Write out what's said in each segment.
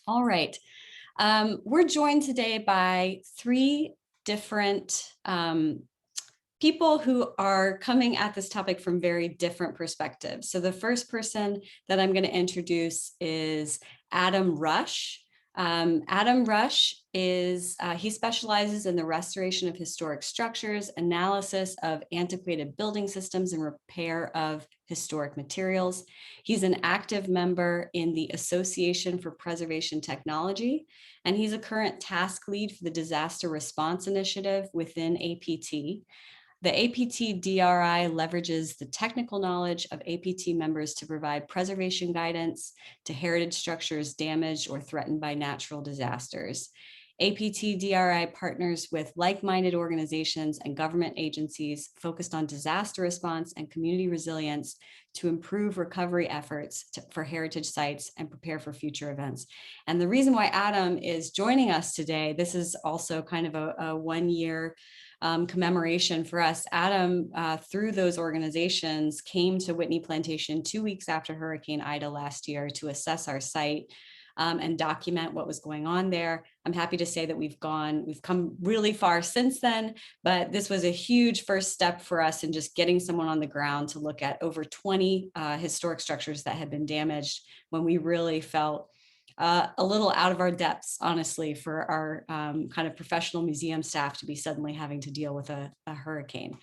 All right. We're joined today by three different people who are coming at this topic from very different perspectives. So the first person that I'm going to introduce is Adam Rush. Adam Rush is, he specializes in the restoration of historic structures, analysis of antiquated building systems, and repair of historic materials. He's an active member in the Association for Preservation Technology, and he's a current task lead for the Disaster Response Initiative within APT. The APT DRI leverages the technical knowledge of APT members to provide preservation guidance to heritage structures damaged or threatened by natural disasters. APT DRI partners with like-minded organizations and government agencies focused on disaster response and community resilience to improve recovery efforts for heritage sites and prepare for future events. And the reason why Adam is joining us today, this is also kind of a one-year commemoration for us. Adam, through those organizations, came to Whitney Plantation 2 weeks after Hurricane Ida last year to assess our site and document what was going on there. I'm happy to say that we've come really far since then, but this was a huge first step for us in just getting someone on the ground to look at over 20 historic structures that had been damaged when we really felt a little out of our depths, honestly, for our kind of professional museum staff to be suddenly having to deal with a hurricane.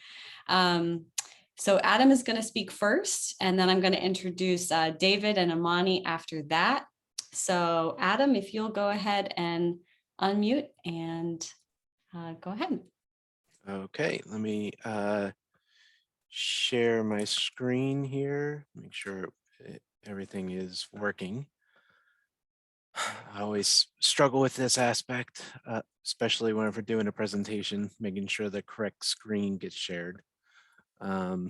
So Adam is going to speak first, and then I'm going to introduce David and Imani after that. So Adam, if you'll go ahead and unmute and go ahead. Okay, let me share my screen here, make sure everything is working. I always struggle with this aspect, especially whenever doing a presentation, making sure the correct screen gets shared. All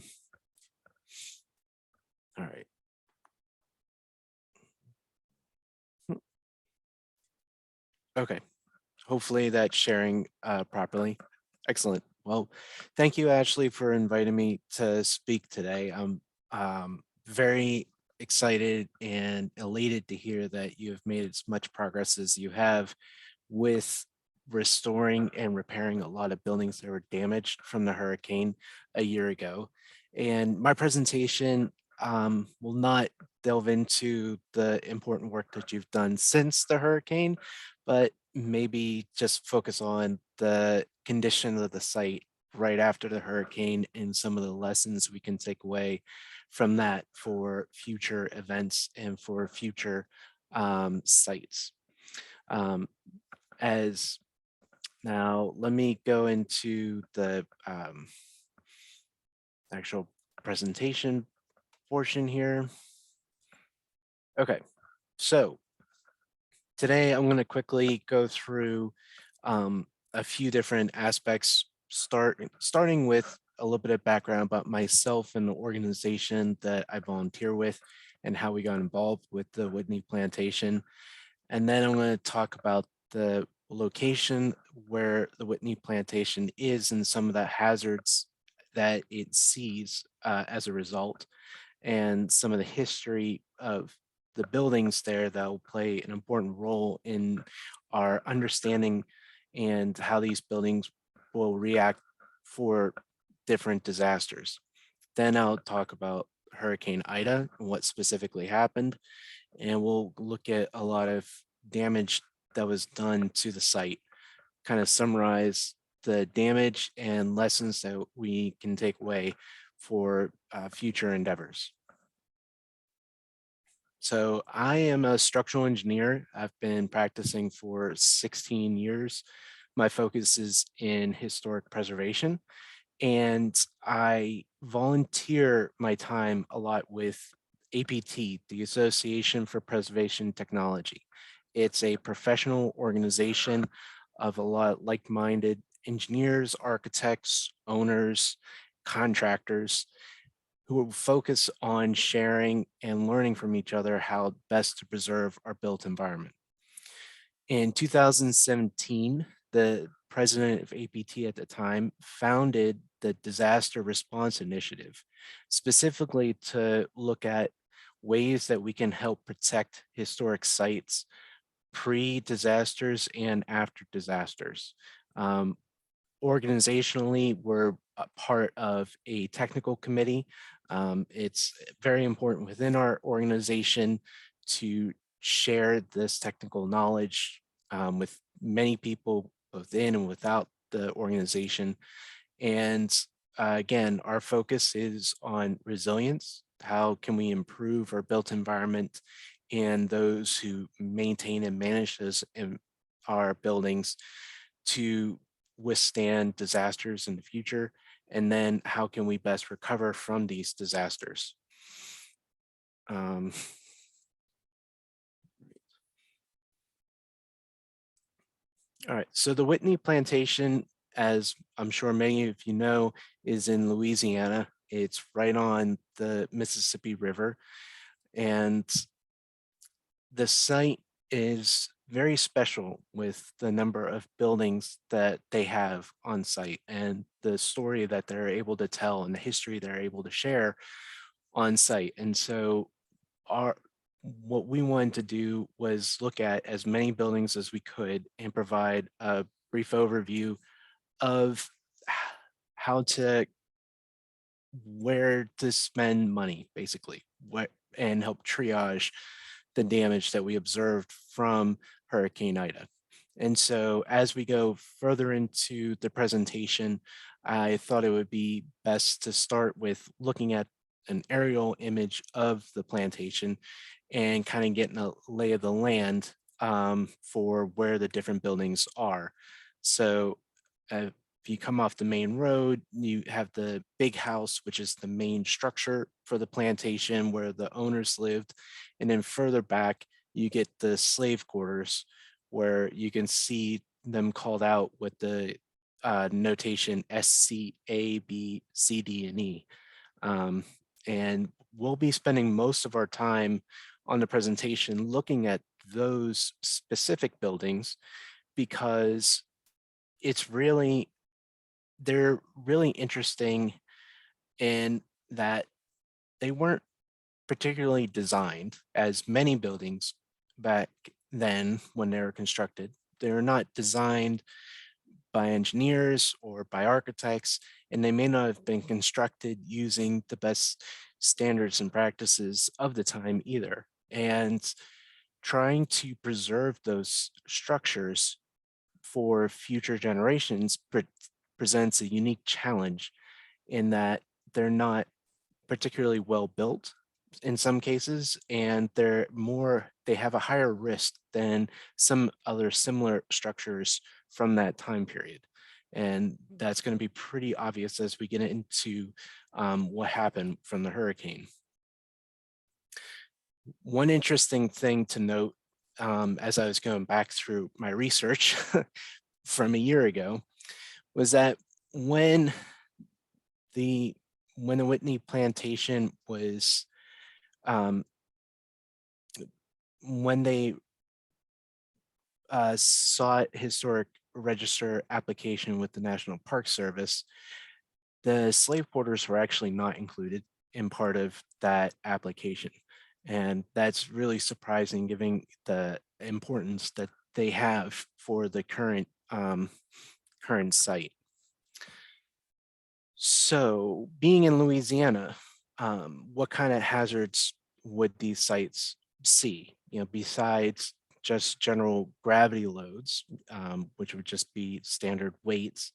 right. Okay, hopefully that's sharing properly. Excellent. Well, thank you, Ashley, for inviting me to speak today. I'm very excited and elated to hear that you have made as much progress as you have with restoring and repairing a lot of buildings that were damaged from the hurricane a year ago. And my presentation will not delve into the important work that you've done since the hurricane, but maybe just focus on the condition of the site right after the hurricane and some of the lessons we can take away from that for future events and for future sites. As now, let me go into the actual presentation portion here. Okay, so today I'm going to quickly go through a few different aspects, starting with a little bit of background about myself and the organization that I volunteer with and how we got involved with the Whitney Plantation. And then I'm going to talk about the location where the Whitney Plantation is and some of the hazards that it sees as a result, and some of the history of the buildings there that will play an important role in our understanding and how these buildings will react for different disasters. Then I'll talk about Hurricane Ida and what specifically happened, and we'll look at a lot of damage that was done to the site, kind of summarize the damage and lessons that we can take away for future endeavors. So I am a structural engineer. I've been practicing for 16 years. My focus is in historic preservation, and I volunteer my time a lot with APT, the Association for Preservation Technology. It's a professional organization of a lot of like-minded engineers, architects, owners, contractors, who will focus on sharing and learning from each other how best to preserve our built environment. In 2017, the president of APT at the time founded the Disaster Response Initiative, specifically to look at ways that we can help protect historic sites pre-disasters and after disasters. Organizationally, we're a part of a technical committee. It's very important within our organization to share this technical knowledge with many people both in and without the organization. And again, our focus is on resilience. How can we improve our built environment and those who maintain and manage those in our buildings to withstand disasters in the future? And then how can we best recover from these disasters? All right, so the Whitney Plantation, as I'm sure many of you know, is in Louisiana. It's right on the Mississippi River. And the site is very special with the number of buildings that they have on site and the story that they're able to tell and the history they're able to share on site. And so what we wanted to do was look at as many buildings as we could and provide a brief overview of how to where to spend money, basically, and help triage the damage that we observed from Hurricane Ida. And so as we go further into the presentation, I thought it would be best to start with looking at an aerial image of the plantation and kind of getting a lay of the land for where the different buildings are. So if you come off the main road, you have the big house, which is the main structure for the plantation where the owners lived. And then further back, you get the slave quarters where you can see them called out with the notation SC, A, B, C, D, and E. And we'll be spending most of our time on the presentation looking at those specific buildings because they're really interesting in that they weren't particularly designed as many buildings back then when they were constructed. They're not designed by engineers or by architects, and they may not have been constructed using the best standards and practices of the time either. And trying to preserve those structures for future generations presents a unique challenge in that they're not particularly well built in some cases, and they have a higher risk than some other similar structures from that time period. And that's going to be pretty obvious as we get into what happened from the hurricane. One interesting thing to note as I was going back through my research from a year ago was that when the Whitney Plantation was when they sought historic register application with the National Park Service, the slave quarters were actually not included in part of that application. And that's really surprising given the importance that they have for the current site. So being in Louisiana, what kind of hazards would these sites see? Besides just general gravity loads, which would just be standard weights,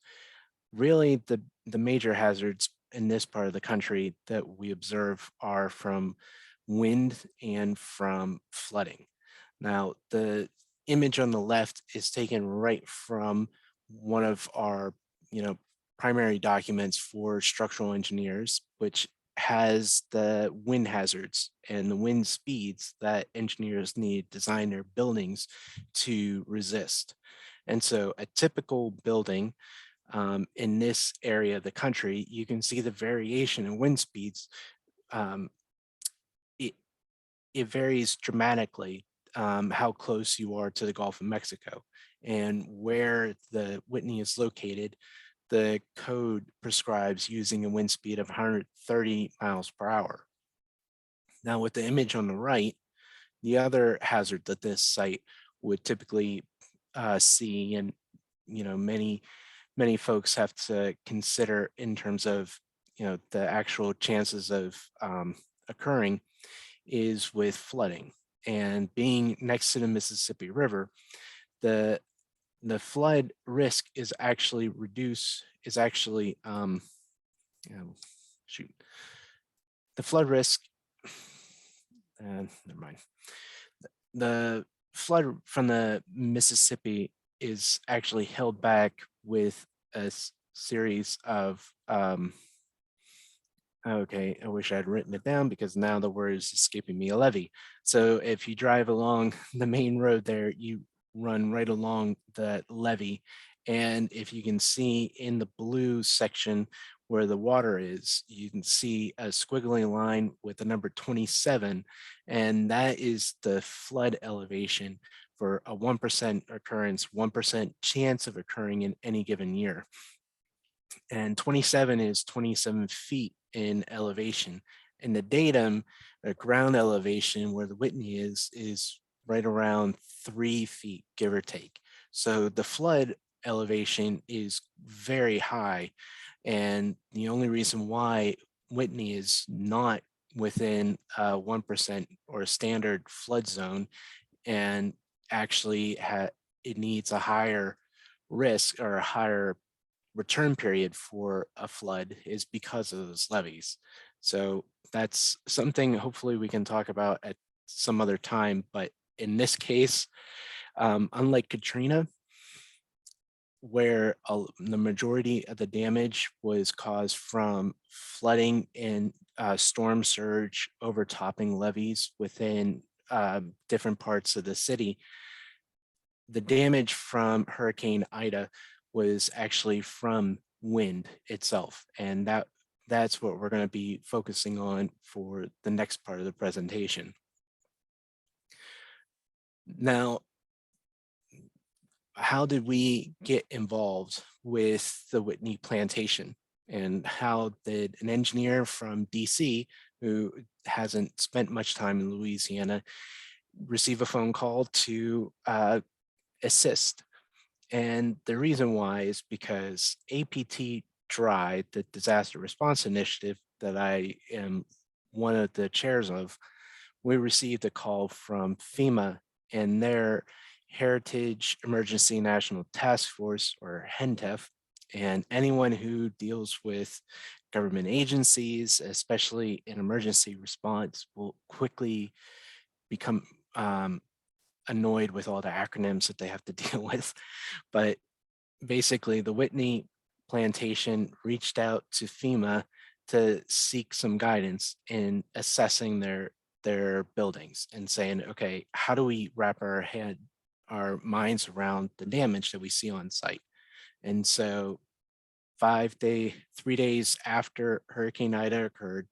really the major hazards in this part of the country that we observe are from wind and from flooding. Now, the image on the left is taken right from one of our, primary documents for structural engineers, which has the wind hazards and the wind speeds that engineers need to design their buildings to resist. And so a typical building in this area of the country, you can see the variation in wind speeds. It varies dramatically how close you are to the Gulf of Mexico. And where the Whitney is located, the code prescribes using a wind speed of 130 miles per hour. Now with the image on the right, the other hazard that this site would typically see, and many folks have to consider in terms of the actual chances of occurring, is with flooding. And being next to the Mississippi River, the the flood risk is actually you know, shoot, the flood risk, never mind. The flood from the Mississippi is actually held back with a series of okay, I wish I had written it down because now the word is escaping me, a levee. So if you drive along the main road there, you run right along the levee. And if you can see in the blue section where the water is, you can see a squiggly line with the number 27, and that is the flood elevation for a 1% occurrence, 1% chance of occurring in any given year. And 27 is 27 feet in elevation. And the datum, the ground elevation where the Whitney is right around 3 feet, give or take. So the flood elevation is very high. And the only reason why Whitney is not within 1% or a standard flood zone, and actually it needs a higher risk or a higher return period for a flood, is because of those levees. So that's something hopefully we can talk about at some other time. But in this case, unlike Katrina, where the majority of the damage was caused from flooding and storm surge overtopping levees within different parts of the city, the damage from Hurricane Ida was actually from wind itself. And that's what we're going to be focusing on for the next part of the presentation. Now, how did we get involved with the Whitney Plantation? And how did an engineer from DC, who hasn't spent much time in Louisiana, receive a phone call to assist? And the reason why is because APT DRI, the Disaster Response Initiative that I am one of the chairs of, we received a call from FEMA and their Heritage Emergency National Task Force, or HENTF. And anyone who deals with government agencies, especially in emergency response, will quickly become annoyed with all the acronyms that they have to deal with. But basically, the Whitney Plantation reached out to FEMA to seek some guidance in assessing their buildings and saying, okay, how do we wrap our minds around the damage that we see on site? And so 3 days after Hurricane Ida occurred,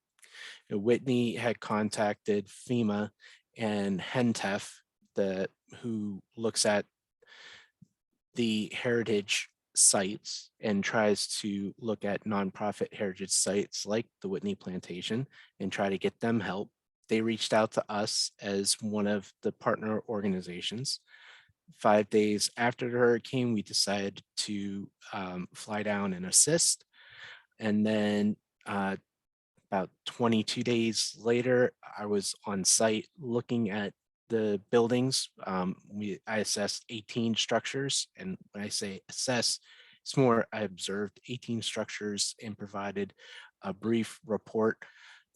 Whitney had contacted FEMA and HENTF, who looks at the heritage sites and tries to look at nonprofit heritage sites like the Whitney Plantation and try to get them help. They reached out to us as one of the partner organizations. 5 days after the hurricane, we decided to fly down and assist. And then about 22 days later, I was on site looking at the buildings. I assessed 18 structures. And when I say assess, it's more I observed 18 structures and provided a brief report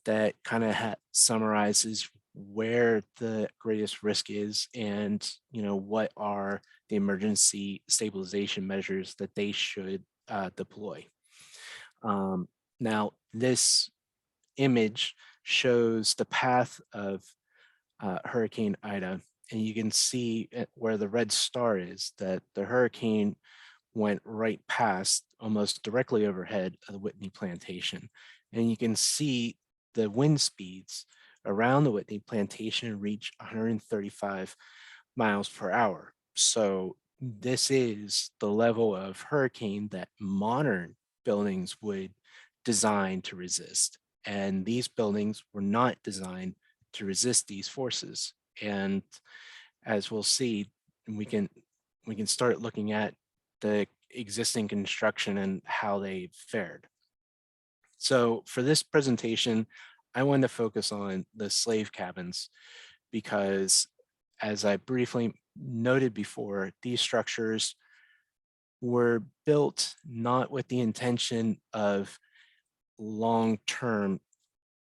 that kind of summarizes where the greatest risk is, and what are the emergency stabilization measures that they should deploy. Now, this image shows the path of Hurricane Ida, and you can see where the red star is, that the hurricane went right past, almost directly overhead of the Whitney Plantation. And you can see the wind speeds around the Whitney Plantation reach 135 miles per hour. So this is the level of hurricane that modern buildings would design to resist. And these buildings were not designed to resist these forces. And as we'll see, we can start looking at the existing construction and how they fared. So for this presentation, I want to focus on the slave cabins because, as I briefly noted before, these structures were built not with the intention of long-term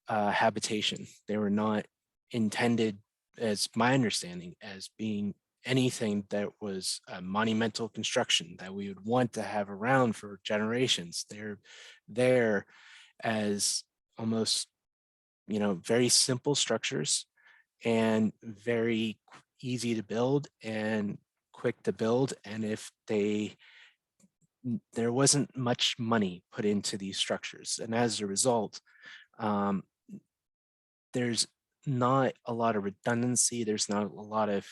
habitation. They were not intended, as my understanding, as being anything that was a monumental construction that we would want to have around for generations. They're there as almost, very simple structures and very easy to build and quick to build. And if there wasn't much money put into these structures, and as a result, um, there's not a lot of redundancy. There's not a lot of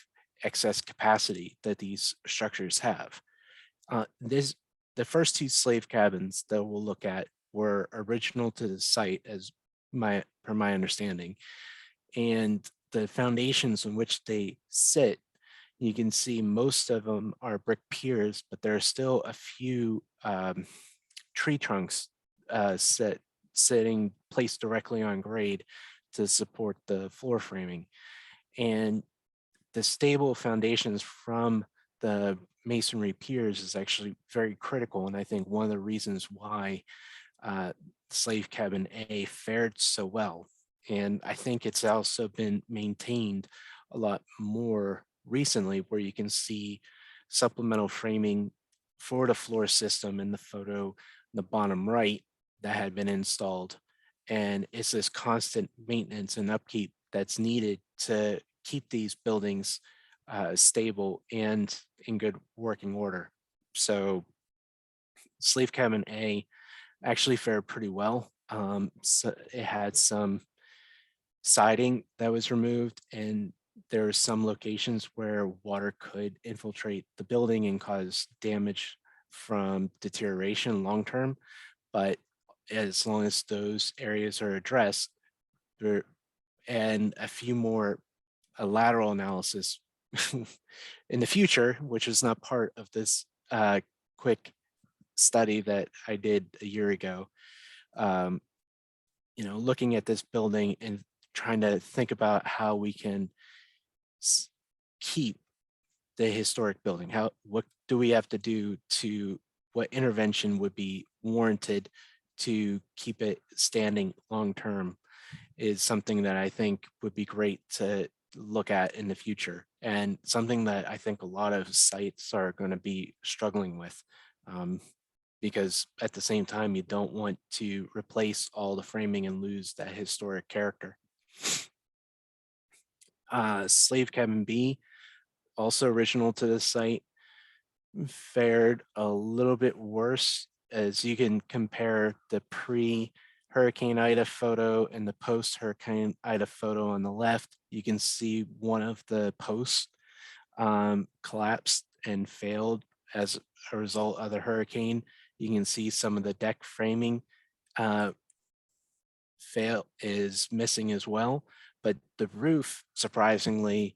excess capacity that these structures have. The first two slave cabins that we'll look at were original to the site, as per my understanding, and the foundations on which they sit, you can see most of them are brick piers, but there are still a few tree trunks sitting placed directly on grade to support the floor framing. And the stable foundations from the masonry piers is actually very critical. And I think one of the reasons why slave cabin A fared so well. And I think it's also been maintained a lot more recently, where you can see supplemental framing for the floor system in the photo in the bottom right that had been installed. And it's this constant maintenance and upkeep that's needed to keep these buildings stable and in good working order. So slave cabin A actually fared pretty well. So it had some siding that was removed, and there are some locations where water could infiltrate the building and cause damage from deterioration long term. But as long as those areas are addressed, there and a few more lateral analysis in the future, which is not part of this quick study that I did a year ago, looking at this building and trying to think about how we can keep the historic building. What do we have to do what intervention would be warranted to keep it standing long term is something that I think would be great to look at in the future, and something that I think a lot of sites are going to be struggling with. Because at the same time, you don't want to replace all the framing and lose that historic character. Slave cabin B, also original to the site, fared a little bit worse, as you can compare the pre-Hurricane Ida photo and the post-Hurricane Ida photo on the left. You can see one of the posts collapsed and failed as a result of the hurricane. You can see some of the deck framing is missing as well, but the roof surprisingly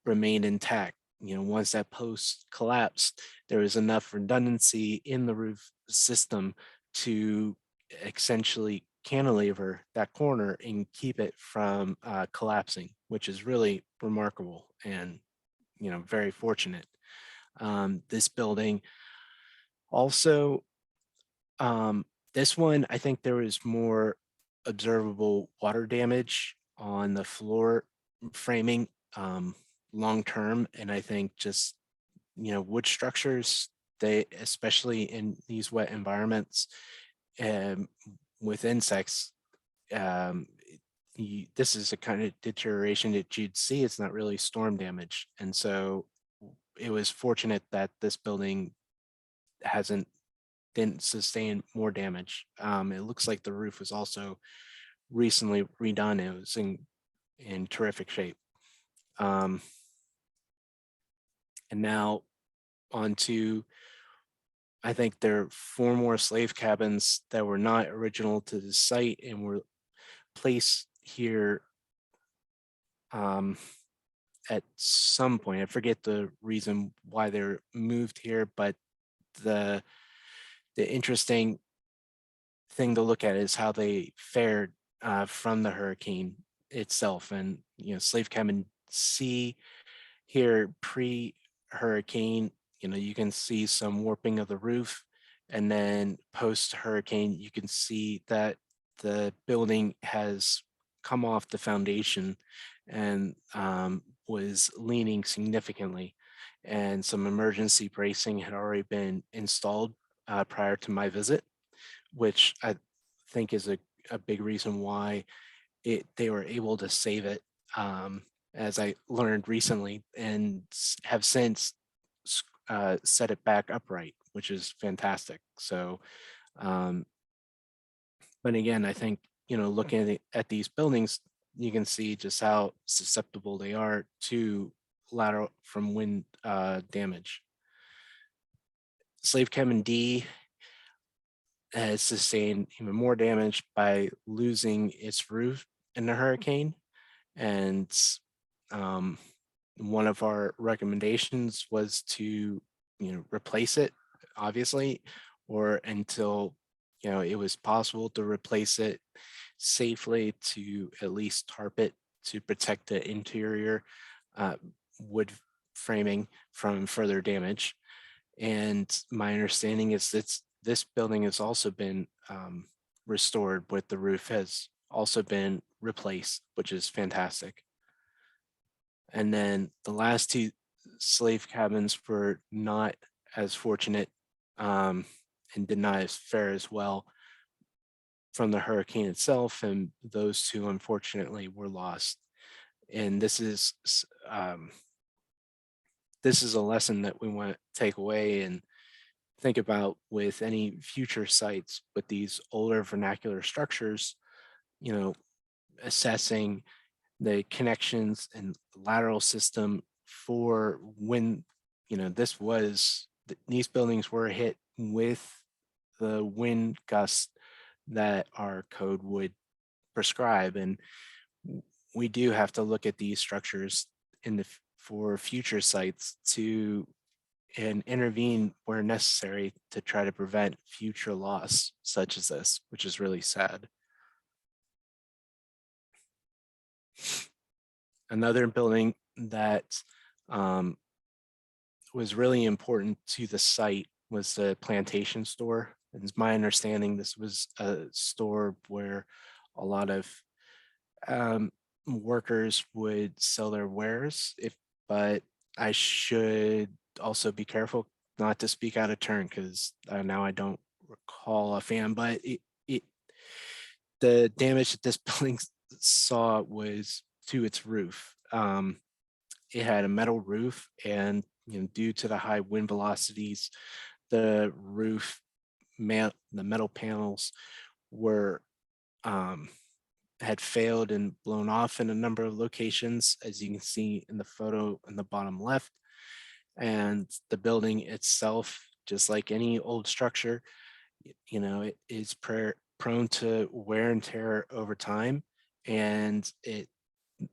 remained intact. Once that post collapsed, there was enough redundancy in the roof system to essentially cantilever that corner and keep it from collapsing, which is really remarkable and very fortunate. This building also, this one, I think there was more observable water damage on the floor framing long term. And I think just, wood structures, especially in these wet environments with insects, this is a kind of deterioration that you'd see. It's not really storm damage. And so it was fortunate that this building didn't sustain more damage. It looks like the roof was also recently redone. It was in terrific shape. And now on to, I think there are 4 more slave cabins that were not original to the site and were placed here at some point. I forget the reason why they're moved here, but the interesting thing to look at is how they fared from the hurricane itself. And Slave Cabin C here pre-hurricane, you can see some warping of the roof, and then post-hurricane, you can see that the building has come off the foundation and was leaning significantly, and some emergency bracing had already been installed prior to my visit, which I think is a big reason why they were able to save it, as I learned recently, and have since set it back upright, which is fantastic. So, but again, I think looking at these buildings, you can see just how susceptible they are to lateral from wind damage. Slave Cabin D has sustained even more damage by losing its roof in the hurricane. And one of our recommendations was to, replace it, obviously, or until, it was possible to replace it safely, to at least tarp it to protect the interior wood framing from further damage. And my understanding is that this building has also been restored, with the roof has also been replaced, which is fantastic. And then the last two slave cabins were not as fortunate and did not as fare as well from the hurricane itself, and those two unfortunately were lost. And this is a lesson that we want to take away and think about with any future sites with these older vernacular structures, assessing the connections and lateral system for when, these buildings were hit with the wind gusts that our code would prescribe. And we do have to look at these structures for future sites and intervene where necessary to try to prevent future loss such as this, which is really sad. Another building that was really important to the site was the Plantation store. And it's my understanding this was a store where a lot of workers would sell their wares. But I should also be careful not to speak out of turn, because now I don't recall offhand, but the damage that this building saw was to its roof. It had a metal roof, and due to the high wind velocities, the the metal panels were had failed and blown off in a number of locations, as you can see in the photo in the bottom left. And the building itself, just like any old structure, it is prone to wear and tear over time. And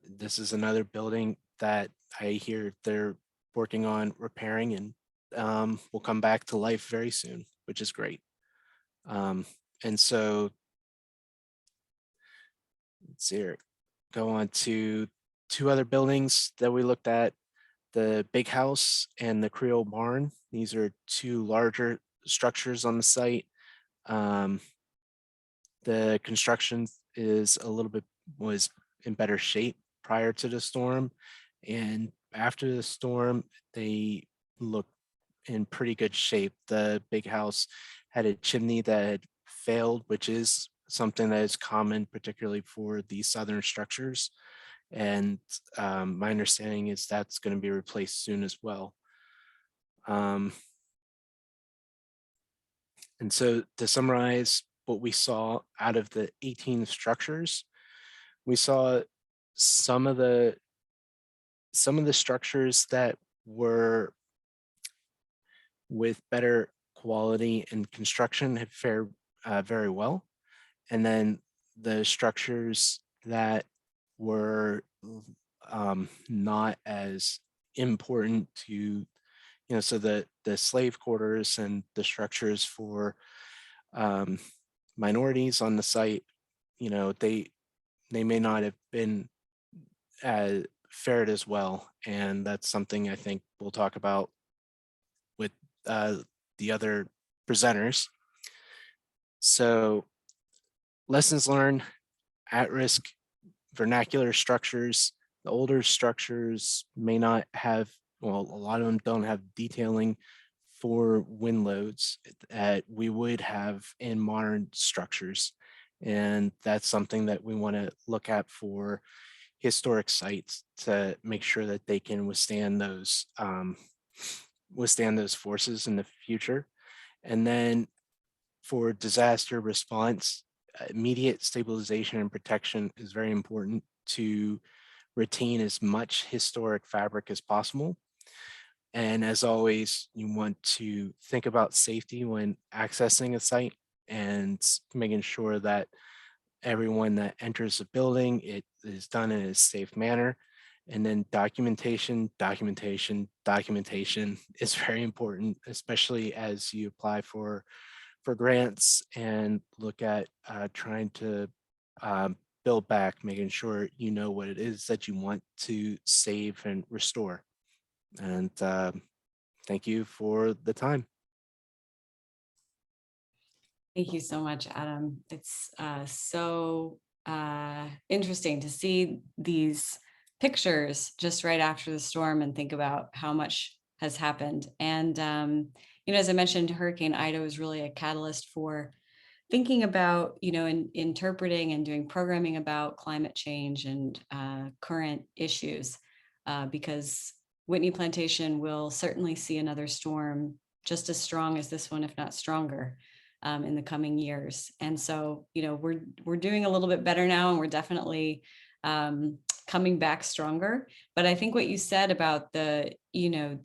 this is another building that I hear they're working on repairing, and will come back to life very soon, which is great. And so let's see here, go on to two other buildings that we looked at, the Big House and the Creole Barn. These are two larger structures on the site. The construction was in better shape prior to the storm, and after the storm, they look in pretty good shape. The Big House had a chimney that had failed, which is something that is common, particularly for these southern structures. And my understanding is that's going to be replaced soon as well. And so to summarize what we saw out of the 18 structures, we saw some of the structures that were with better quality and construction had fared very well. And then the structures that were not as important to, so the slave quarters and the structures for minorities on the site, they may not have been fared as well. And that's something I think we'll talk about with the other presenters. So lessons learned, at-risk vernacular structures. The older structures may not have, well, a lot of them don't have detailing for wind loads that we would have in modern structures. And that's something that we want to look at for historic sites to make sure that they can withstand those forces in the future. And then for disaster response, immediate stabilization and protection is very important to retain as much historic fabric as possible. And as always, you want to think about safety when accessing a site and making sure that everyone that enters the building, it is done in a safe manner. And then documentation is very important, especially as you apply for grants and look at trying to build back, making sure you know what it is that you want to save and restore. And thank you for the time. Thank you so much, Adam. It's so interesting to see these pictures just right after the storm and think about how much has happened. And, as I mentioned, Hurricane Ida was really a catalyst for thinking about, interpreting and doing programming about climate change and current issues, because Whitney Plantation will certainly see another storm just as strong as this one, if not stronger, in the coming years. And so, we're doing a little bit better now, and we're definitely coming back stronger. But I think what you said about the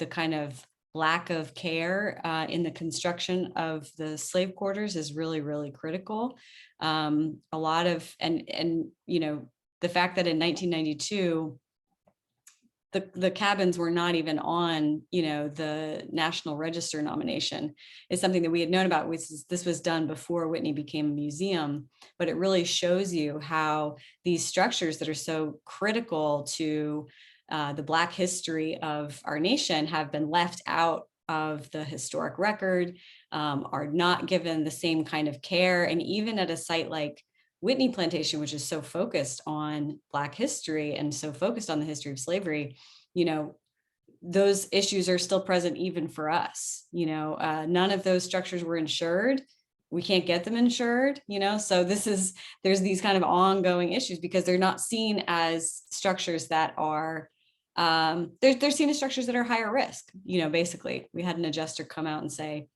kind of lack of care in the construction of the slave quarters is really, really critical. A lot of, and the fact that in 1992, the cabins were not even on, the National Register nomination is something that we had known about. This was done before Whitney became a museum, but it really shows you how these structures that are so critical to the Black history of our nation have been left out of the historic record, are not given the same kind of care. And even at a site like Whitney Plantation, which is so focused on Black history and so focused on the history of slavery, those issues are still present even for us. None of those structures were insured. We can't get them insured, so there's these kind of ongoing issues because they're not seen as structures that are, they're seen as structures that are higher risk. Basically, we had an adjuster come out and say,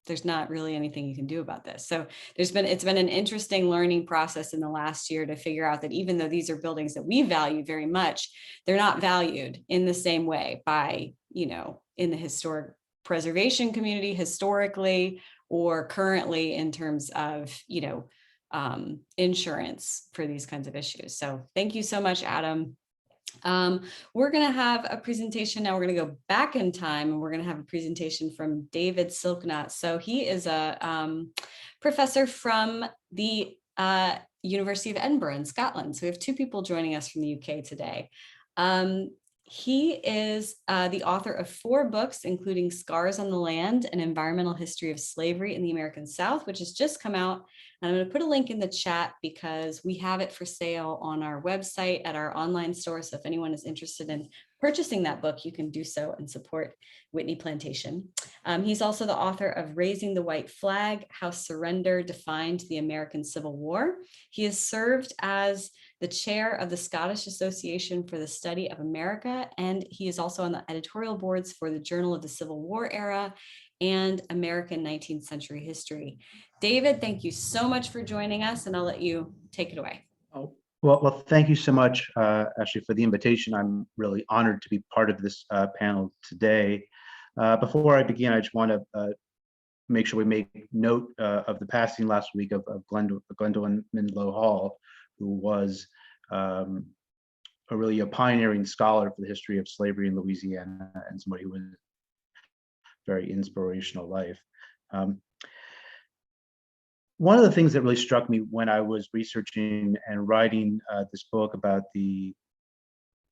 there's not really anything you can do about this. So it's been an interesting learning process in the last year to figure out that even though these are buildings that we value very much, they're not valued in the same way by, in the historic preservation community historically, or currently in terms of, insurance for these kinds of issues. So thank you so much, Adam. We're going to have a presentation now. We're going to go back in time, and we're going to have a presentation from David Silkenat. So he is a professor from the University of Edinburgh in Scotland. So we have two people joining us from the UK today. He is the author of 4 books, including Scars on the Land, An Environmental History of Slavery in the American South, which has just come out. And I'm going to put a link in the chat because we have it for sale on our website at our online store. So if anyone is interested in purchasing that book, you can do so and support Whitney Plantation. He's also the author of Raising the White Flag, How Surrender Defined the American Civil War. He has served as the chair of the Scottish Association for the Study of America, and he is also on the editorial boards for the Journal of the Civil War Era and American 19th Century History. David, thank you so much for joining us, and I'll let you take it away. Oh, well, thank you so much, Ashley, for the invitation. I'm really honored to be part of this panel today. Before I begin, I just want to make sure we make note of the passing last week of Gwendolyn Minlow Hall, who was really a pioneering scholar for the history of slavery in Louisiana and somebody who was very inspirational life. One of the things that really struck me when I was researching and writing this book about the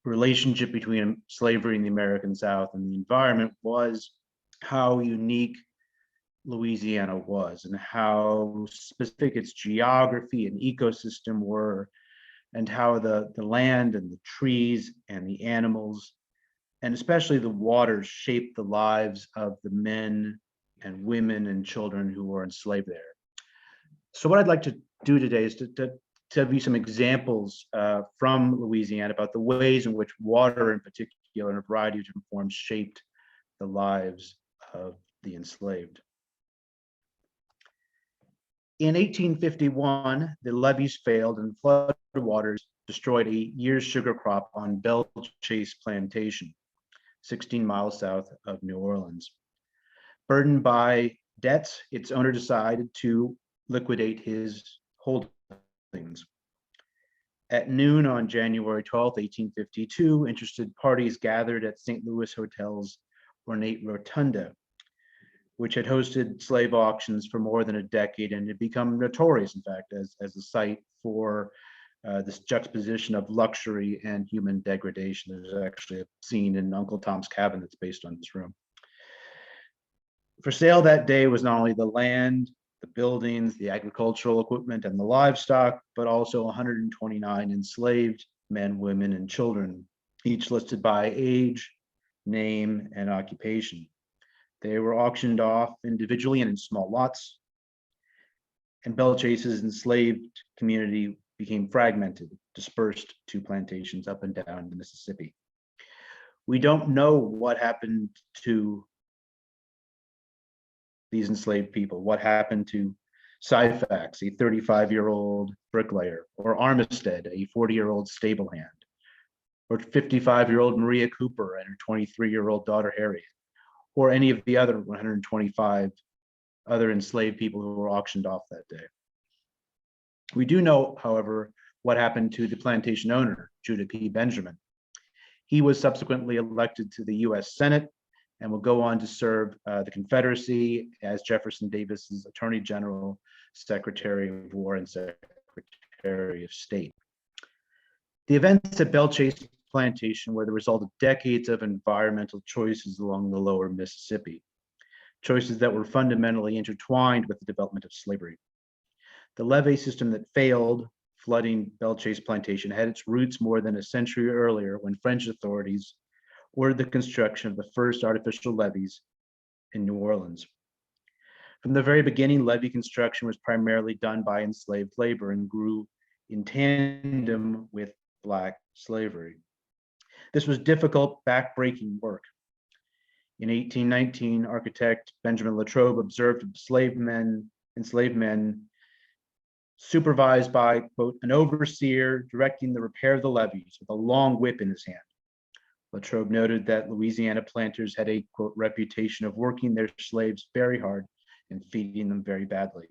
relationship between slavery in the American South and the environment was how unique Louisiana was and how specific its geography and ecosystem were, and how the land and the trees and the animals, and especially the waters, shaped the lives of the men and women and children who were enslaved there. So what I'd like to do today is to give you some examples from Louisiana about the ways in which water in particular in a variety of different forms shaped the lives of the enslaved. In 1851, the levees failed and flood waters destroyed a year's sugar crop on Belle Chase Plantation, 16 miles south of New Orleans. Burdened by debts, its owner decided to liquidate his holdings. At noon on January 12, 1852, interested parties gathered at St. Louis Hotel's ornate rotunda, which had hosted slave auctions for more than a decade and had become notorious, in fact, as a site for this juxtaposition of luxury and human degradation. There's actually a scene in Uncle Tom's Cabin that's based on this room. For sale that day was not only the land, the buildings, the agricultural equipment, and the livestock, but also 129 enslaved men, women, and children, each listed by age, name, and occupation. They were auctioned off individually and in small lots, and Belle Chase's enslaved community became fragmented, dispersed to plantations up and down the Mississippi. We don't know what happened to these enslaved people, what happened to Syphax, a 35-year-old bricklayer, or Armistead, a 40-year-old stable hand, or 55-year-old Maria Cooper and her 23-year-old daughter Harriet, or any of the other 125 other enslaved people who were auctioned off that day. We do know, however, what happened to the plantation owner, Judah P. Benjamin. He was subsequently elected to the US Senate and will go on to serve the Confederacy as Jefferson Davis's Attorney General, Secretary of War, and Secretary of State. The events at Belle Chase Plantation were the result of decades of environmental choices along the lower Mississippi, choices that were fundamentally intertwined with the development of slavery. The levee system that failed, flooding Belle Chase Plantation, had its roots more than a century earlier when French authorities ordered the construction of the first artificial levees in New Orleans. From the very beginning, levee construction was primarily done by enslaved labor and grew in tandem with Black slavery. This was difficult, backbreaking work. In 1819, architect Benjamin Latrobe observed enslaved men supervised by, quote, an overseer directing the repair of the levees with a long whip in his hand. Latrobe noted that Louisiana planters had a, quote, reputation of working their slaves very hard and feeding them very badly.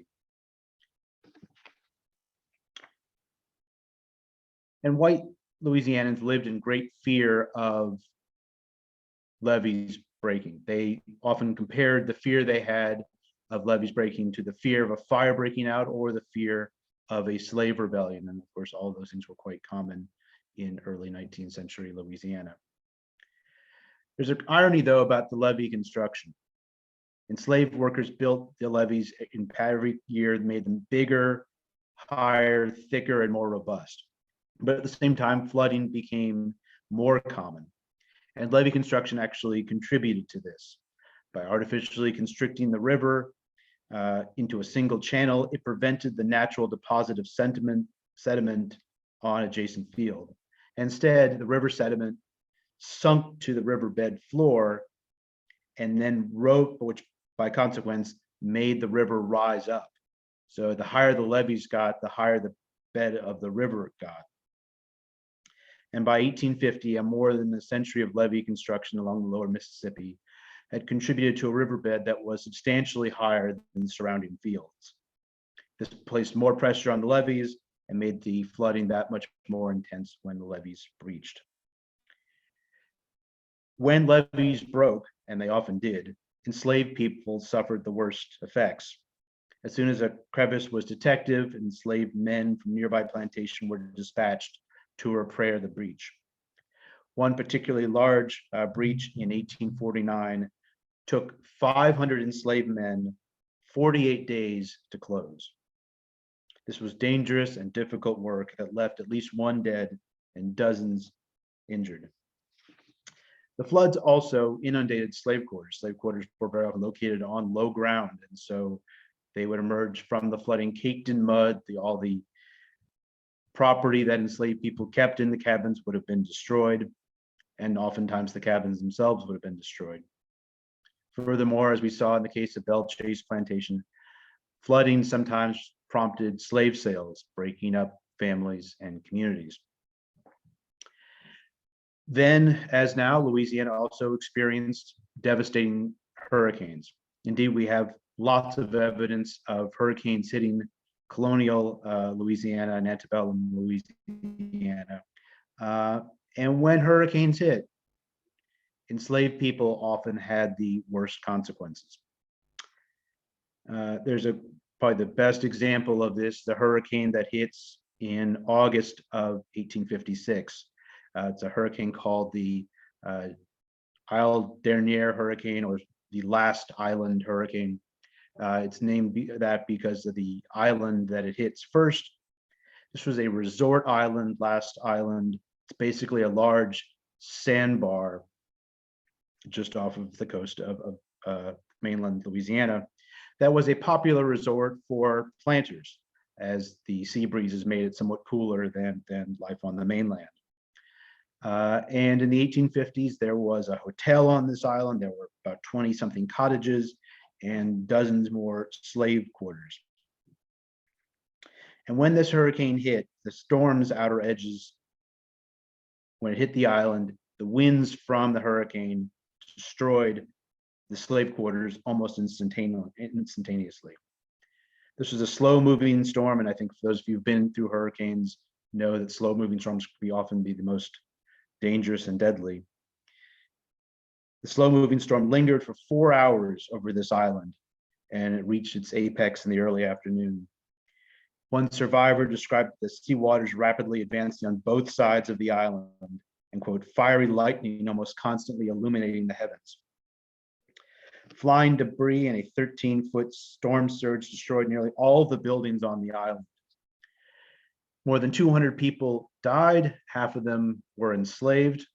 And white Louisianans lived in great fear of levees breaking. They often compared the fear they had of levees breaking to the fear of a fire breaking out or the fear of a slave rebellion. And of course, all of those things were quite common in early 19th century Louisiana. There's an irony, though, about the levee construction. Enslaved workers built the levees in every year, made them bigger, higher, thicker, and more robust. But at the same time, flooding became more common. And levee construction actually contributed to this. By artificially constricting the river into a single channel, it prevented the natural deposit of sediment on adjacent field. Instead, the river sediment sunk to the riverbed floor and then which by consequence made the river rise up. So the higher the levees got, the higher the bed of the river got. And by 1850, more than a century of levee construction along the lower Mississippi had contributed to a riverbed that was substantially higher than the surrounding fields. This placed more pressure on the levees, and made the flooding that much more intense when the levees breached. When levees broke, and they often did, enslaved people suffered the worst effects. As soon as a crevice was detected, enslaved men from nearby plantation were dispatched to repair the breach. One particularly large breach in 1849 took 500 enslaved men 48 days to close. This was dangerous and difficult work that left at least one dead and dozens injured. The floods also inundated slave quarters. Slave quarters were very often located on low ground, and so they would emerge from the flooding caked in mud. All the property that enslaved people kept in the cabins would have been destroyed, and oftentimes the cabins themselves would have been destroyed. Furthermore, as we saw in the case of Belle Chase Plantation, flooding sometimes prompted slave sales, breaking up families and communities. Then, as now, Louisiana also experienced devastating hurricanes. Indeed, we have lots of evidence of hurricanes hitting colonial Louisiana and antebellum Louisiana. And when hurricanes hit, enslaved people often had the worst consequences. There's probably the best example of this, the hurricane that hits in August of 1856. It's a hurricane called the Isle Dernier hurricane, or the Last Island hurricane. It's named that because of the island that it hits first. This was a resort island, Last Island. It's basically a large sandbar just off of the coast of mainland Louisiana. That was a popular resort for planters, as the sea breezes made it somewhat cooler than life on the mainland. And in the 1850s, there was a hotel on this island. There were about 20-something cottages and dozens more slave quarters. And when this hurricane hit, the storm's outer edges, when it hit the island, the winds from the hurricane destroyed the slave quarters almost instantaneously. This was a slow-moving storm, and I think for those of you who've been through hurricanes know that slow-moving storms can often be the most dangerous and deadly. The slow-moving storm lingered for 4 hours over this island, and it reached its apex in the early afternoon. One survivor described the sea waters rapidly advancing on both sides of the island, and quote, fiery lightning almost constantly illuminating the heavens. Flying debris and a 13-foot storm surge destroyed nearly all the buildings on the island. More than 200 people died, half of them were enslaved.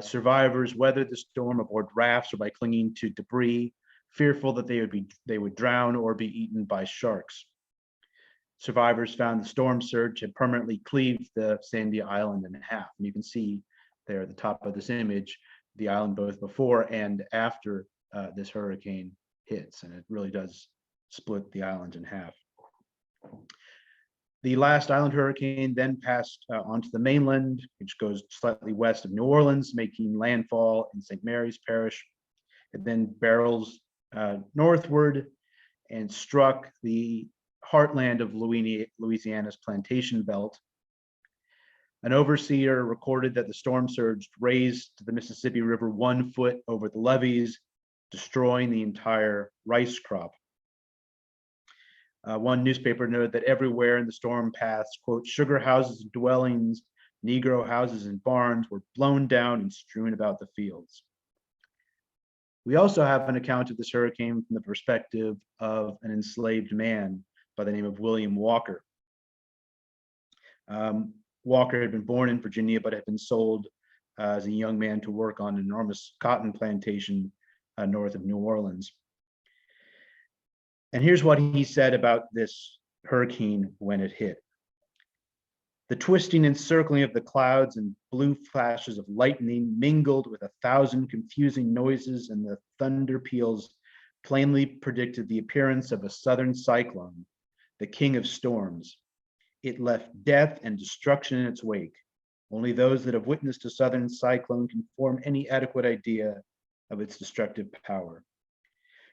Survivors weathered the storm aboard rafts or by clinging to debris, fearful that they would drown or be eaten by sharks. Survivors found the storm surge had permanently cleaved the sandy island in half. And you can see there at the top of this image, the island both before and after this hurricane hits, and it really does split the island in half. The last island hurricane then passed onto the mainland, which goes slightly west of New Orleans, making landfall in St. Mary's Parish. It then barrels northward and struck the heartland of Louisiana's plantation belt. An overseer recorded that the storm surge raised the Mississippi River 1 foot over the levees, destroying the entire rice crop. One newspaper noted that everywhere in the storm paths, quote, sugar houses and dwellings, Negro houses and barns were blown down and strewn about the fields. We also have an account of this hurricane from the perspective of an enslaved man by the name of William Walker. Walker had been born in Virginia, but had been sold as a young man to work on an enormous cotton plantation north of New Orleans. And here's what he said about this hurricane when it hit. The twisting and circling of the clouds and blue flashes of lightning mingled with 1,000 confusing noises, and the thunder peals plainly predicted the appearance of a southern cyclone, the king of storms. It left death and destruction in its wake. Only those that have witnessed a southern cyclone can form any adequate idea of its destructive power.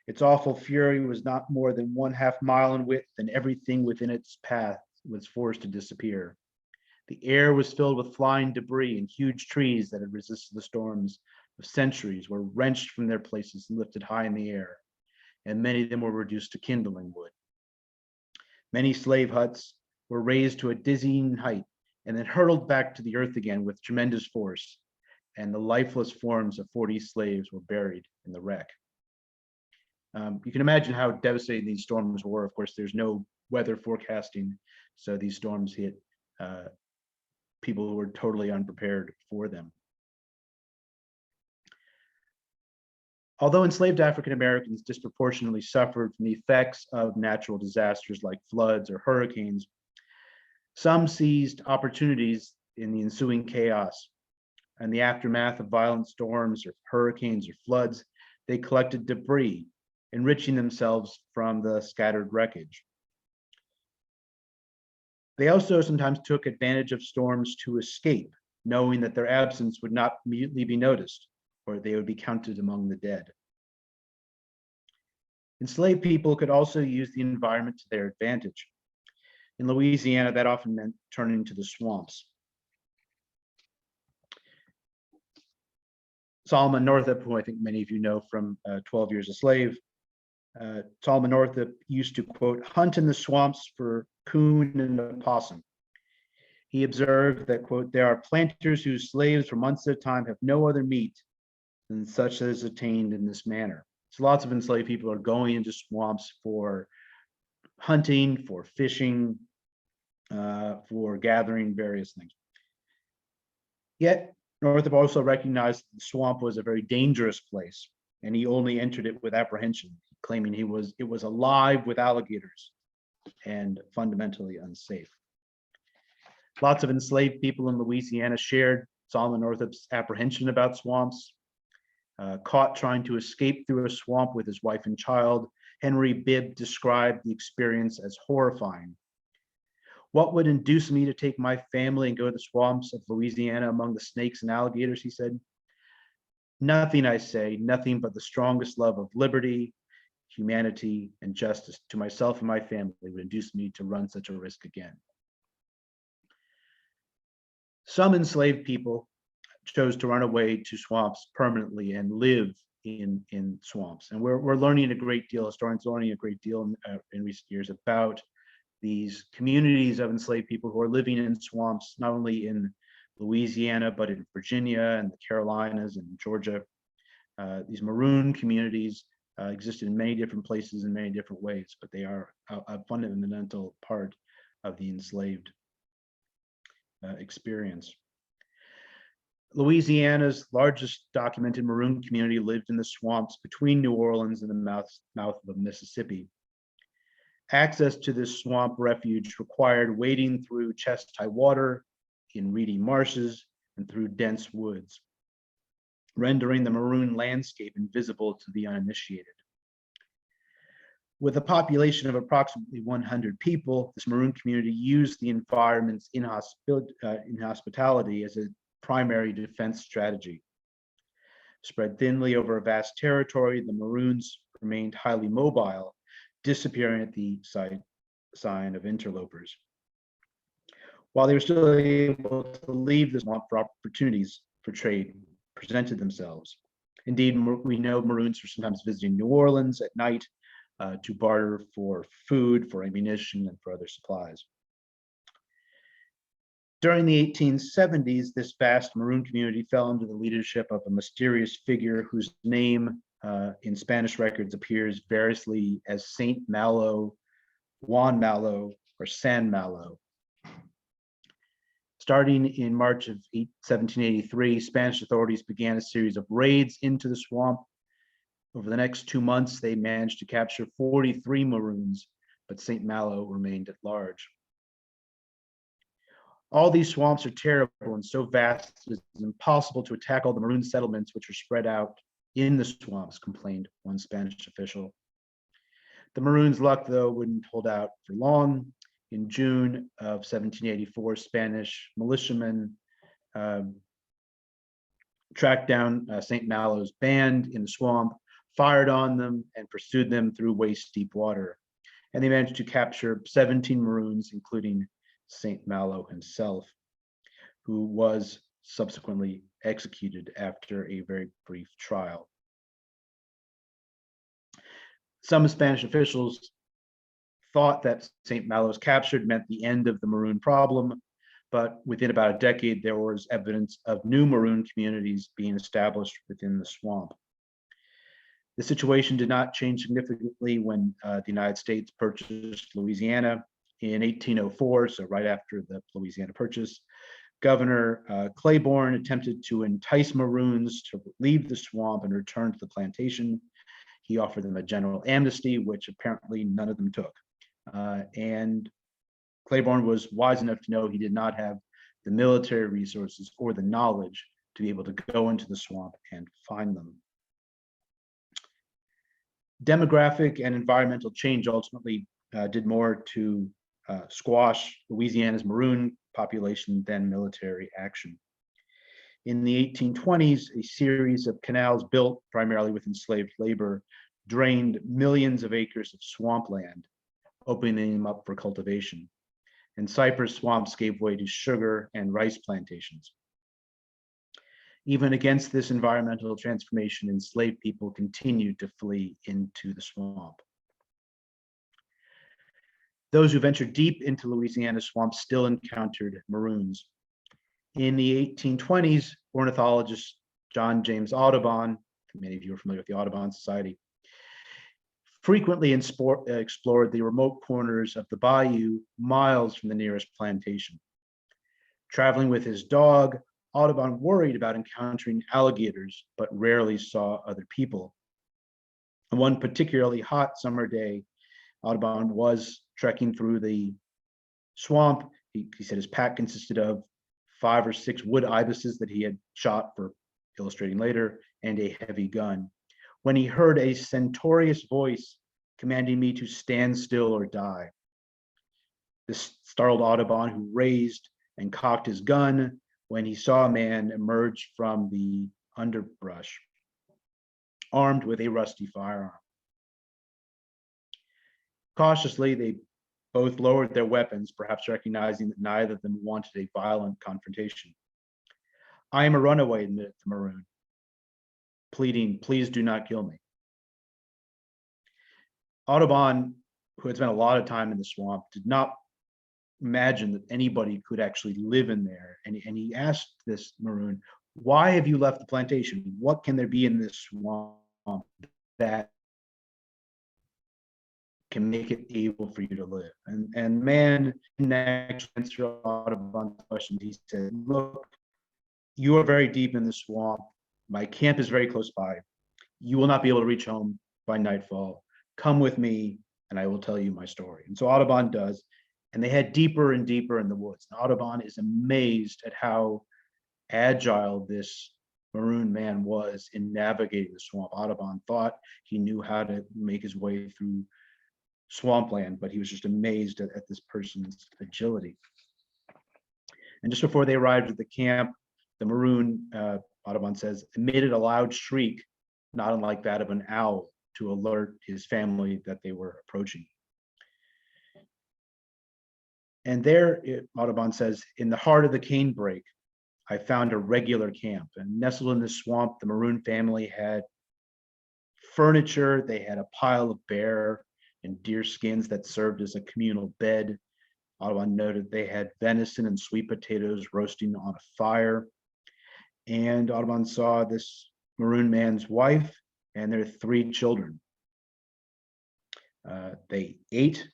Its awful fury was not more than 1/2 mile in width, and everything within its path was forced to disappear. The air was filled with flying debris, and huge trees that had resisted the storms of centuries were wrenched from their places and lifted high in the air, and many of them were reduced to kindling wood. Many slave huts were raised to a dizzying height and then hurtled back to the earth again with tremendous force, and the lifeless forms of 40 slaves were buried in the wreck. You can imagine how devastating these storms were. Of course, there's no weather forecasting, so these storms hit people who were totally unprepared for them. Although enslaved African Americans disproportionately suffered from the effects of natural disasters like floods or hurricanes, some seized opportunities in the ensuing chaos. In the aftermath of violent storms or hurricanes or floods, they collected debris, enriching themselves from the scattered wreckage. They also sometimes took advantage of storms to escape, knowing that their absence would not immediately be noticed, or they would be counted among the dead. Enslaved people could also use the environment to their advantage. In Louisiana, that often meant turning to the swamps. Solomon Northup, who I think many of you know from 12 Years a Slave, Solomon Northup used to, quote, hunt in the swamps for coon and opossum. He observed that, quote, there are planters whose slaves for months at a time have no other meat than such as is attained in this manner. So lots of enslaved people are going into swamps for hunting, for fishing, for gathering various things. Yet Northup also recognized that the swamp was a very dangerous place, and he only entered it with apprehension, claiming it was alive with alligators and fundamentally unsafe. Lots of enslaved people in Louisiana shared Solomon Northup's apprehension about swamps. Caught trying to escape through a swamp with his wife and child, Henry Bibb described the experience as horrifying. What would induce me to take my family and go to the swamps of Louisiana among the snakes and alligators, he said. Nothing, I say, nothing but the strongest love of liberty, humanity, and justice to myself and my family would induce me to run such a risk again. Some enslaved people chose to run away to swamps permanently and live in swamps. And we're learning a great deal, historians are learning a great deal in recent years about these communities of enslaved people who are living in swamps, not only in Louisiana, but in Virginia and the Carolinas and Georgia. These maroon communities existed in many different places in many different ways, but they are a fundamental part of the enslaved experience. Louisiana's largest documented maroon community lived in the swamps between New Orleans and the mouth of the Mississippi. Access to this swamp refuge required wading through chest-high water, in reedy marshes, and through dense woods, rendering the maroon landscape invisible to the uninitiated. With a population of approximately 100 people, this maroon community used the environment's inhospitality as a primary defense strategy. Spread thinly over a vast territory, the Maroons remained highly mobile, disappearing at the sign of interlopers. While they were still able to leave the swamp, for opportunities for trade presented themselves. Indeed, we know Maroons were sometimes visiting New Orleans at night to barter for food, for ammunition, and for other supplies. During the 1870s, this vast Maroon community fell under the leadership of a mysterious figure whose name in Spanish records appears variously as Saint Malo, Juan Malo, or San Malo. Starting in March of 1783, Spanish authorities began a series of raids into the swamp. Over the next 2 months, they managed to capture 43 Maroons, but Saint Malo remained at large. All these swamps are terrible and so vast it is impossible to attack all the Maroon settlements which are spread out in the swamps, complained one Spanish official. The Maroons' luck, though, wouldn't hold out for long. In June of 1784, Spanish militiamen tracked down St. Malo's band in the swamp, fired on them, and pursued them through waist-deep water. and they managed to capture 17 Maroons, including St. Malo himself, who was subsequently executed after a very brief trial. Some Spanish officials thought that St. Malo's captured meant the end of the Maroon problem, but within about a decade, there was evidence of new Maroon communities being established within the swamp. The situation did not change significantly when the United States purchased Louisiana in 1804, so right after the Louisiana Purchase. Governor Claiborne attempted to entice Maroons to leave the swamp and return to the plantation. He offered them a general amnesty, which apparently none of them took. And Claiborne was wise enough to know he did not have the military resources or the knowledge to be able to go into the swamp and find them. Demographic and environmental change ultimately did more to squash Louisiana's Maroon population than military action. In the 1820s, a series of canals built primarily with enslaved labor drained millions of acres of swampland, opening them up for cultivation. And cypress swamps gave way to sugar and rice plantations. Even against this environmental transformation, enslaved people continued to flee into the swamp. Those who ventured deep into Louisiana's swamps still encountered Maroons. In the 1820s, ornithologist John James Audubon, many of you are familiar with the Audubon Society, frequently explored the remote corners of the bayou miles from the nearest plantation. Traveling with his dog, Audubon worried about encountering alligators, but rarely saw other people. On one particularly hot summer day, Audubon was trekking through the swamp. He said his pack consisted of 5 or 6 wood ibises that he had shot, for illustrating later, and a heavy gun, when he heard a stentorious voice commanding me to stand still or die. This startled Audubon, who raised and cocked his gun when he saw a man emerge from the underbrush, armed with a rusty firearm. Cautiously, they both lowered their weapons, perhaps recognizing that neither of them wanted a violent confrontation. "I am a runaway," admitted the Maroon, pleading, "Please do not kill me." Audubon, who had spent a lot of time in the swamp, did not imagine that anybody could actually live in there. And he asked this Maroon, "Why have you left the plantation? What can there be in this swamp that can make it able for you to live?" And man, next answer Audubon's question, he said, "Look, you are very deep in the swamp. My camp is very close by. You will not be able to reach home by nightfall. Come with me and I will tell you my story." And so Audubon does, and they head deeper and deeper in the woods. And Audubon is amazed at how agile this Maroon man was in navigating the swamp. Audubon thought he knew how to make his way through swampland, but he was just amazed at this person's agility. And just before they arrived at the camp, the Maroon, Audubon says, emitted a loud shriek, not unlike that of an owl, to alert his family that they were approaching. And there, Audubon says, "In the heart of the canebrake, I found a regular camp. And nestled in the swamp, the Maroon family had furniture. They had a pile of bear and deer skins that served as a communal bed." Audubon noted they had venison and sweet potatoes roasting on a fire. And Audubon saw this Maroon man's wife and their 3 children. They ate.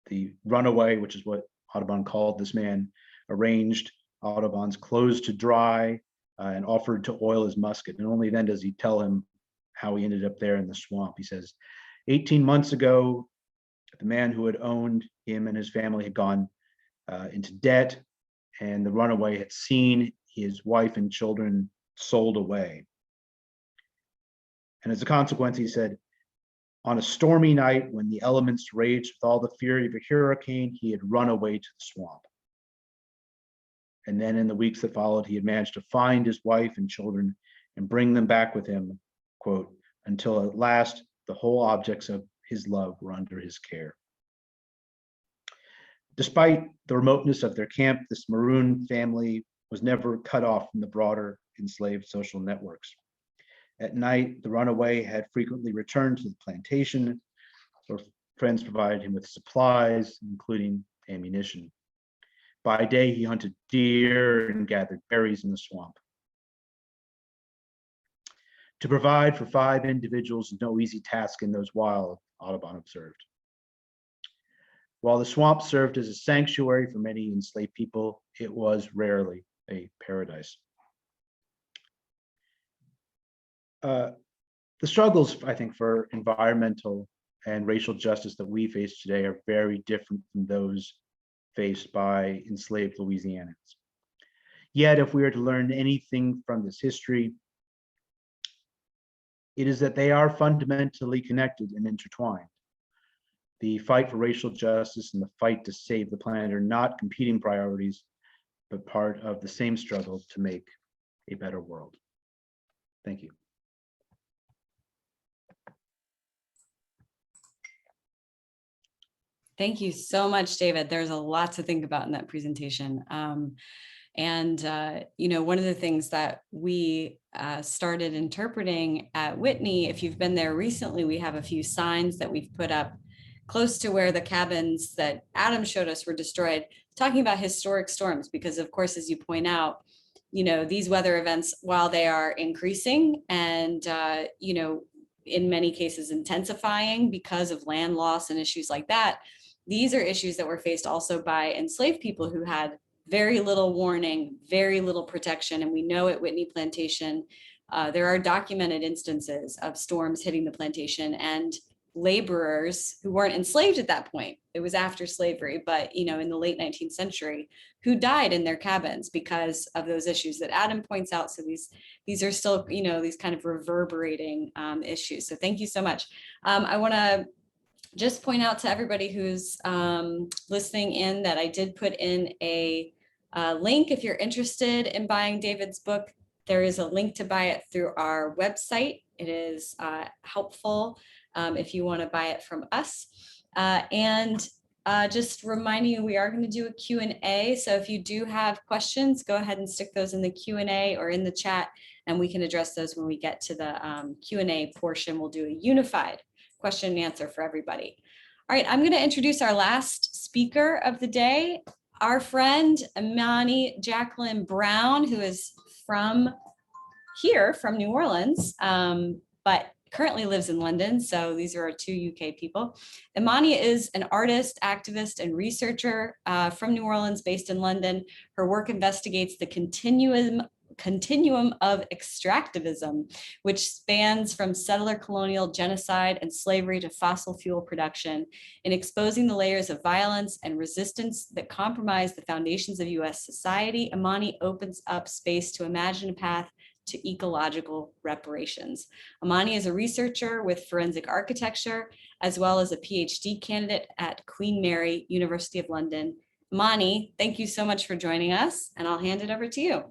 The runaway, which is what Audubon called this man, arranged Audubon's clothes to dry and offered to oil his musket. And only then does he tell him how he ended up there in the swamp. He says, 18 months ago, the man who had owned him and his family had gone into debt, and the runaway had seen his wife and children sold away. And as a consequence, he said, on a stormy night when the elements raged with all the fury of a hurricane, he had run away to the swamp. And then in the weeks that followed, he had managed to find his wife and children and bring them back with him, quote, until at last the whole objects of his love were under his care. Despite the remoteness of their camp, this maroon family was never cut off from the broader enslaved social networks. At night, the runaway had frequently returned to the plantation, where friends provided him with supplies, including ammunition. By day, he hunted deer and gathered berries in the swamp. To provide for 5 individuals is no easy task in those wild, Audubon observed. While the swamp served as a sanctuary for many enslaved people, it was rarely a paradise. The struggles, I think, for environmental and racial justice that we face today are very different from those faced by enslaved Louisianans. Yet, if we are to learn anything from this history, it is that they are fundamentally connected and intertwined. The fight for racial justice and the fight to save the planet are not competing priorities, but part of the same struggle to make a better world. Thank you. Thank you so much, David. There's a lot to think about in that presentation. One of the things that we started interpreting at Whitney, if you've been there recently, we have a few signs that we've put up close to where the cabins that Adam showed us were destroyed, talking about historic storms, because of course, as you point out, these weather events, while they are increasing and, in many cases intensifying because of land loss and issues like that, these are issues that were faced also by enslaved people who had very little warning, very little protection. And we know at Whitney Plantation, there are documented instances of storms hitting the plantation and laborers who weren't enslaved at that point. It was after slavery, but in the late 19th century, who died in their cabins because of those issues that Adam points out. So these are still, these kind of reverberating issues. So thank you so much. I want to just point out to everybody who's listening in that I did put in a link. If you're interested in buying David's book, there is a link to buy it through our website. It is helpful if you want to buy it from us. Just reminding you, we are going to do a Q&A. So if you do have questions, go ahead and stick those in the Q&A or in the chat, and we can address those when we get to the Q&A portion. We'll do a unified question and answer for everybody. All right, I'm going to introduce our last speaker of the day, our friend Imani Jacqueline Brown, who is from New Orleans, but currently lives in London. So these are our 2 UK people. Imani is an artist, activist, and researcher from New Orleans, based in London. Her work investigates the continuum of extractivism, which spans from settler colonial genocide and slavery to fossil fuel production. In exposing the layers of violence and resistance that compromise the foundations of US society, Imani opens up space to imagine a path to ecological reparations. Imani is a researcher with forensic architecture, as well as a PhD candidate at Queen Mary, University of London. Imani, thank you so much for joining us, and I'll hand it over to you.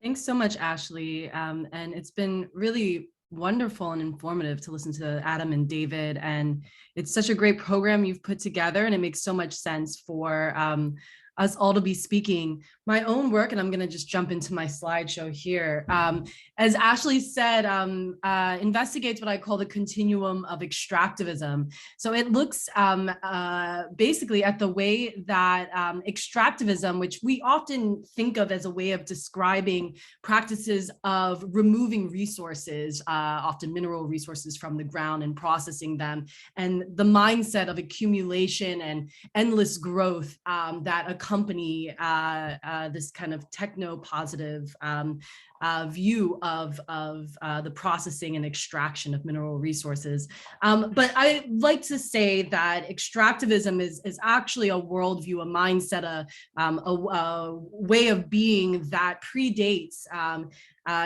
Thanks so much, Ashley. And it's been really wonderful and informative to listen to Adam and David. And it's such a great program you've put together, and it makes so much sense for us all to be speaking my own work. And I'm going to just jump into my slideshow here. As Ashley said, investigates what I call the continuum of extractivism. So it looks basically at the way that extractivism, which we often think of as a way of describing practices of removing resources, often mineral resources, from the ground and processing them, and the mindset of accumulation and endless growth that accompany this kind of techno-positive view of the processing and extraction of mineral resources. But I like to say that extractivism is actually a worldview, a mindset, a way of being that predates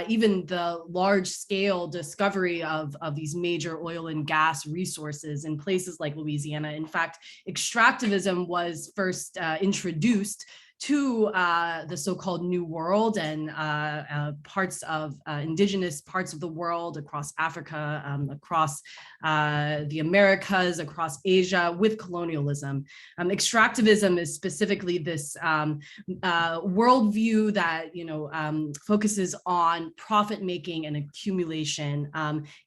even the large-scale discovery of these major oil and gas resources in places like Louisiana. In fact, extractivism was first introduced to the so-called New World and parts of indigenous parts of the world, across Africa, across the Americas, across Asia, with colonialism. Extractivism is specifically this worldview that focuses on profit making and accumulation.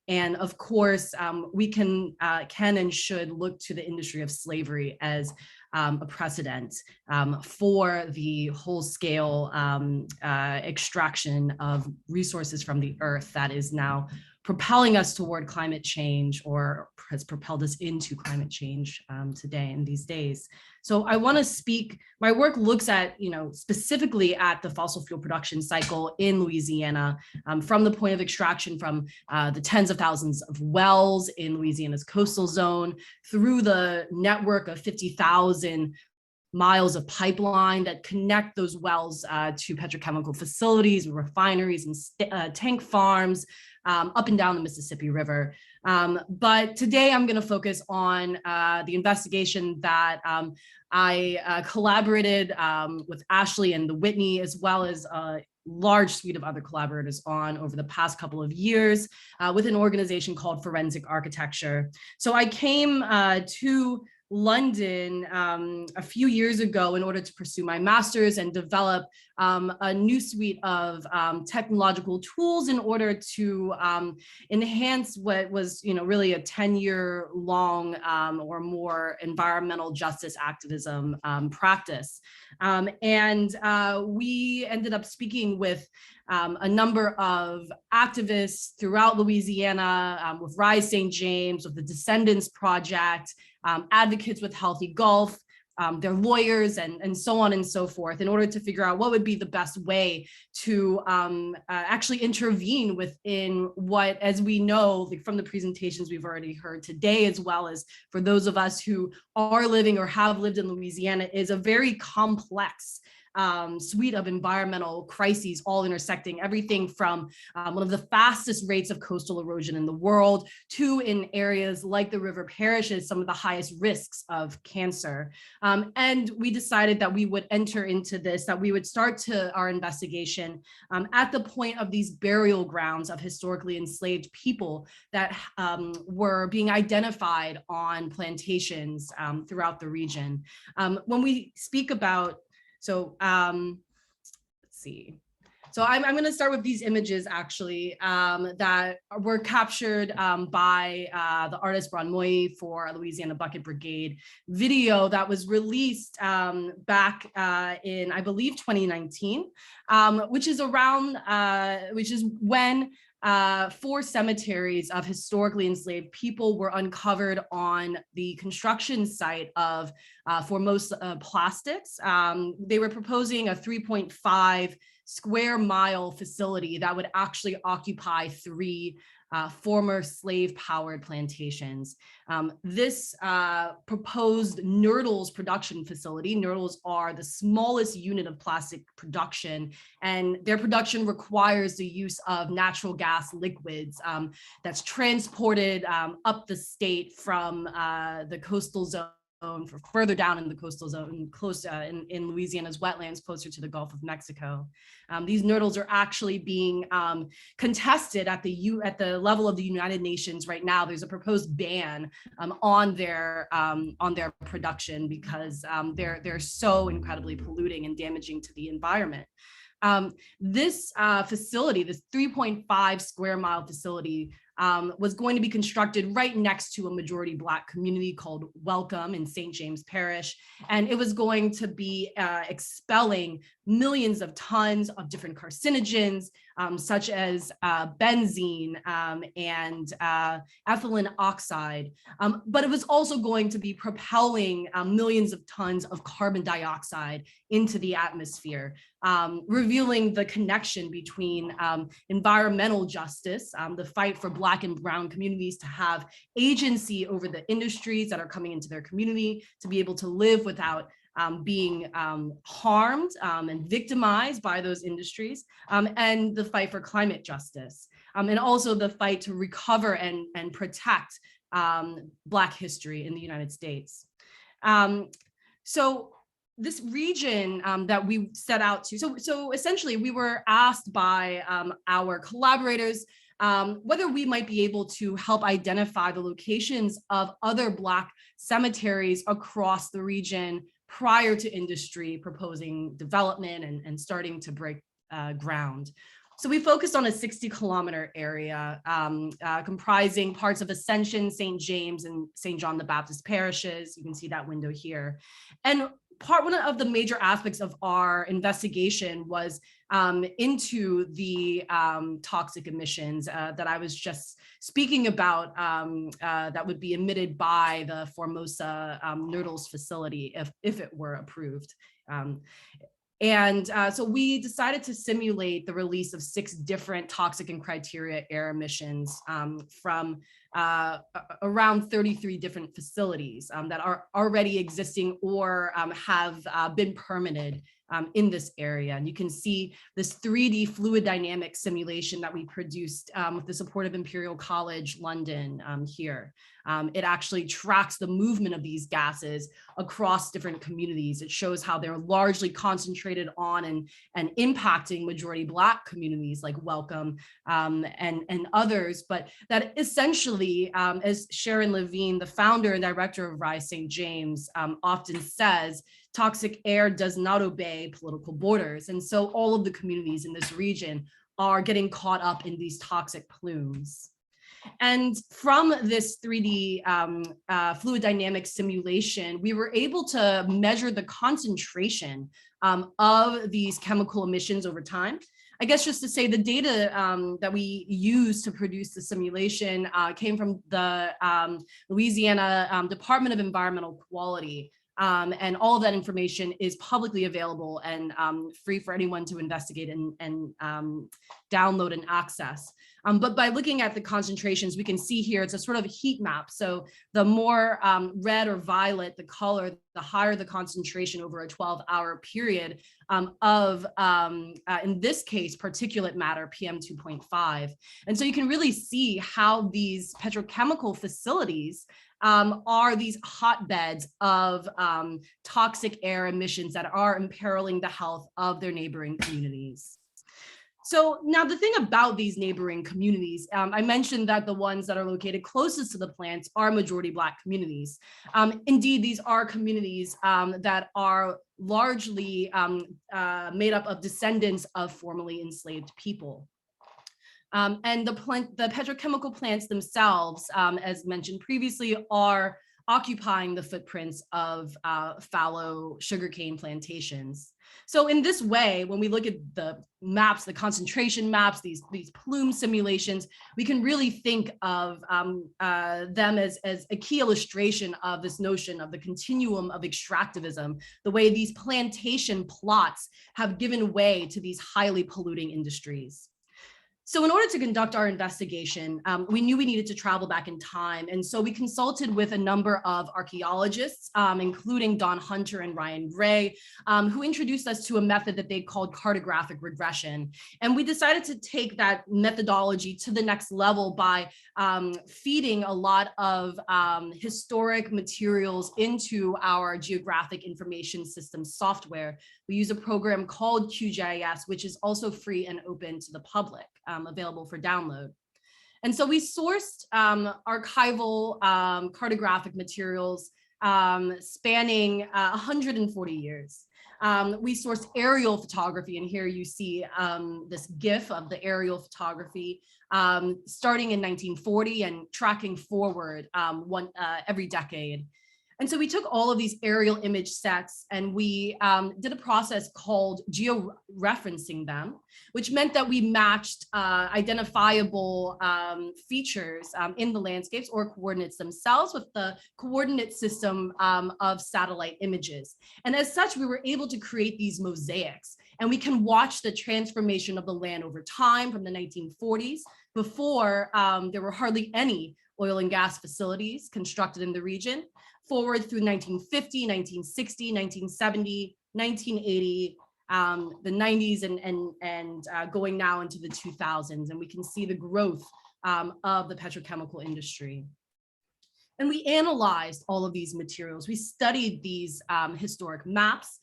And of course, we can and should look to the industry of slavery as a precedent for the whole-scale extraction of resources from the earth that is now propelling us toward climate change, or has propelled us into climate change today in these days. So I want to speak, my work looks at, specifically at the fossil fuel production cycle in Louisiana, from the point of extraction from the tens of thousands of wells in Louisiana's coastal zone, through the network of 50,000 miles of pipeline that connect those wells to petrochemical facilities, refineries, and tank farms, up and down the Mississippi River. But today I'm going to focus on the investigation that I collaborated with Ashley and the Whitney, as well as a large suite of other collaborators on over the past couple of years with an organization called Forensic Architecture. So I came to London a few years ago in order to pursue my master's and develop a new suite of technological tools in order to enhance what was, really a 10-year long or more environmental justice activism practice. And we ended up speaking with a number of activists throughout Louisiana, with Rise St. James, with the Descendants Project, advocates with Healthy Gulf, their lawyers, and so on and so forth, in order to figure out what would be the best way to actually intervene within what, as we know from the presentations we've already heard today, as well as for those of us who are living or have lived in Louisiana, is a very complex suite of environmental crises, all intersecting everything from one of the fastest rates of coastal erosion in the world to, in areas like the river parishes, some of the highest risks of cancer. And we decided that we would enter into this, that we would start our investigation at the point of these burial grounds of historically enslaved people that were being identified on plantations throughout the region. When we speak about let's see. So I'm going to start with these images, actually, that were captured by the artist Bron Moy for Louisiana Bucket Brigade video that was released back in, I believe, 2019, which is when 4 cemeteries of historically enslaved people were uncovered on the construction site of Foremost Plastics. They were proposing a 3.5 square mile facility that would actually occupy 3 former slave-powered plantations. This proposed Nurdles production facility, Nurdles are the smallest unit of plastic production, and their production requires the use of natural gas liquids that's transported up the state from the coastal zone, for further down in the coastal zone, close in Louisiana's wetlands, closer to the Gulf of Mexico. These nurdles are actually being contested at the level of the United Nations right now. There's a proposed ban on their production because they're so incredibly polluting and damaging to the environment. This facility, this 3.5 square mile facility, was going to be constructed right next to a majority Black community called Welcome in St. James Parish. And it was going to be expelling millions of tons of different carcinogens, such as benzene and ethylene oxide. But it was also going to be propelling millions of tons of carbon dioxide into the atmosphere, revealing the connection between environmental justice, the fight for Black and brown communities to have agency over the industries that are coming into their community, to be able to live without being harmed and victimized by those industries, and the fight for climate justice, and also the fight to recover and protect Black history in the United States. So this region that we set out to, so essentially we were asked by our collaborators whether we might be able to help identify the locations of other Black cemeteries across the region prior to industry proposing development and starting to break ground. So we focused on a 60-kilometer area comprising parts of Ascension, St. James, and St. John the Baptist parishes. You can see that window here. And one of the major aspects of our investigation was into the toxic emissions that I was just speaking about that would be emitted by the Formosa Nurdles facility if it were approved. So we decided to simulate the release of 6 different toxic and criteria air emissions from around 33 different facilities that are already existing or have been permitted in this area. And you can see this 3D fluid dynamic simulation that we produced with the support of Imperial College London here. It actually tracks the movement of these gases across different communities. It shows how they're largely concentrated on and impacting majority Black communities like Welcome and others, but that essentially, as Sharon Levine, the founder and director of Rise St. James, often says, toxic air does not obey political borders. And so all of the communities in this region are getting caught up in these toxic plumes. And from this 3D fluid dynamic simulation, we were able to measure the concentration of these chemical emissions over time. I guess just to say the data that we used to produce the simulation came from the Louisiana Department of Environmental Quality. And all of that information is publicly available and free for anyone to investigate and download and access. But by looking at the concentrations, we can see here it's a sort of heat map. So the more red or violet the color, the higher the concentration over a 12-hour period of, in this case, particulate matter, PM 2.5. And so you can really see how these petrochemical facilities are these hotbeds of toxic air emissions that are imperiling the health of their neighboring communities. So now the thing about these neighboring communities, I mentioned that the ones that are located closest to the plants are majority Black communities. Indeed, these are communities that are largely made up of descendants of formerly enslaved people. And the petrochemical plants themselves, as mentioned previously, are occupying the footprints of fallow sugarcane plantations. So in this way, when we look at the maps, the concentration maps, these plume simulations, we can really think of them as a key illustration of this notion of the continuum of extractivism, the way these plantation plots have given way to these highly polluting industries. So in order to conduct our investigation, we knew we needed to travel back in time. And so we consulted with a number of archaeologists, including Don Hunter and Ryan Gray, who introduced us to a method that they called cartographic regression. And we decided to take that methodology to the next level by feeding a lot of historic materials into our geographic information system software. We use a program called QGIS, which is also free and open to the public, available for download. And so we sourced archival cartographic materials spanning 140 years. We sourced aerial photography, and here you see this GIF of the aerial photography starting in 1940 and tracking forward every decade. And so we took all of these aerial image sets and we did a process called georeferencing them, which meant that we matched identifiable features in the landscapes or coordinates themselves with the coordinate system of satellite images. And as such, we were able to create these mosaics, and we can watch the transformation of the land over time from the 1940s, before there were hardly any oil and gas facilities constructed in the region, forward through 1950, 1960, 1970, 1980, the 90s, and going now into the 2000s. And we can see the growth of the petrochemical industry. And we analyzed all of these materials. We studied these historic maps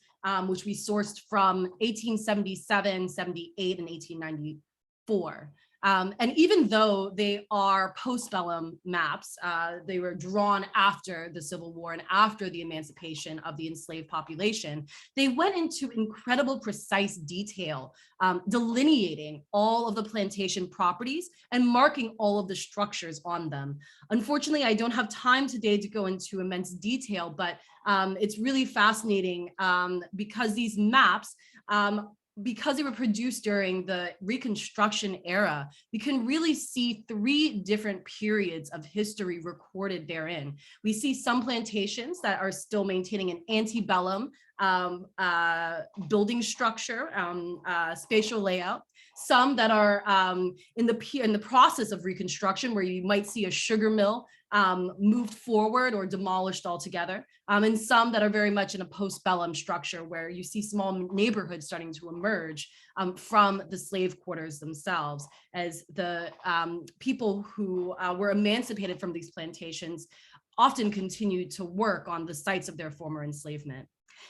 which we sourced from 1877, 78, and 1894. And even though they are postbellum maps, they were drawn after the Civil War and after the emancipation of the enslaved population, they went into incredible precise detail, delineating all of the plantation properties and marking all of the structures on them. Unfortunately, I don't have time today to go into immense detail, but it's really fascinating because these maps, because they were produced during the Reconstruction era, we can really see 3 different periods of history recorded therein. We see some plantations that are still maintaining an antebellum building structure, spatial layout. Some that are in the process of reconstruction, where you might see a sugar mill moved forward or demolished altogether, and some that are very much in a postbellum structure, where you see small neighborhoods starting to emerge from the slave quarters themselves, as the people who were emancipated from these plantations often continued to work on the sites of their former enslavement.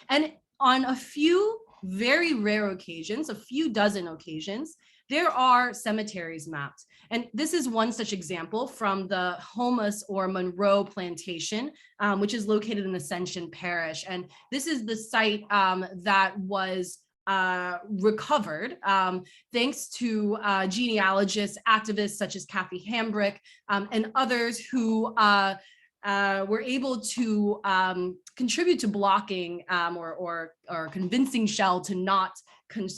And on a few very rare occasions, a few dozen occasions, there are cemeteries mapped. And this is one such example from the Homas or Monroe Plantation, which is located in Ascension Parish. And this is the site that was recovered thanks to genealogists, activists such as Kathy Hambrick, and others who were able to contribute to blocking or convincing Shell to not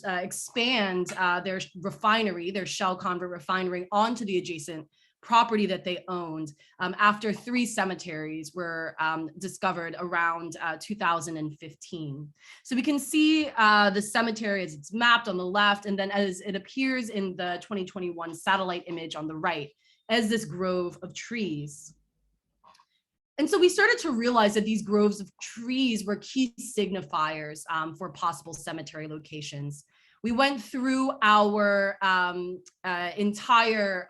expand their refinery, their Shell Convert refinery, onto the adjacent property that they owned after 3 cemeteries were discovered around 2015. So we can see the cemetery as it's mapped on the left, and then as it appears in the 2021 satellite image on the right as this grove of trees. And so we started to realize that these groves of trees were key signifiers for possible cemetery locations. We went through our entire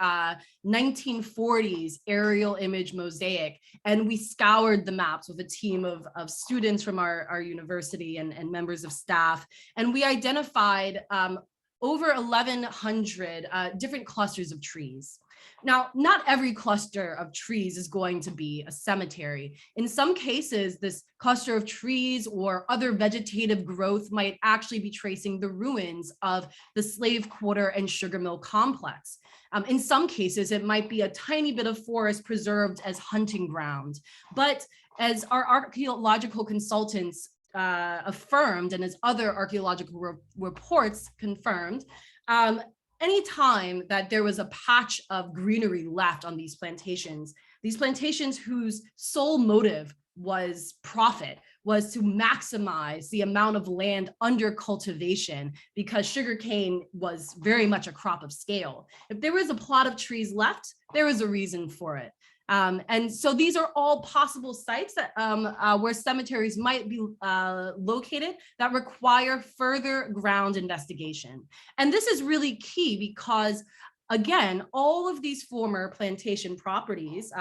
1940s aerial image mosaic, and we scoured the maps with a team of students from our university and members of staff. And we identified over 1,100 different clusters of trees. Now, not every cluster of trees is going to be a cemetery. In some cases, this cluster of trees or other vegetative growth might actually be tracing the ruins of the slave quarter and sugar mill complex. In some cases, it might be a tiny bit of forest preserved as hunting ground. But as our archaeological consultants affirmed, and as other archaeological reports confirmed, anytime that there was a patch of greenery left on these plantations whose sole motive was profit, was to maximize the amount of land under cultivation, because sugarcane was very much a crop of scale. If there was a plot of trees left, there was a reason for it. And so these are all possible sites that where cemeteries might be located that require further ground investigation. And this is really key because, again, all of these former plantation properties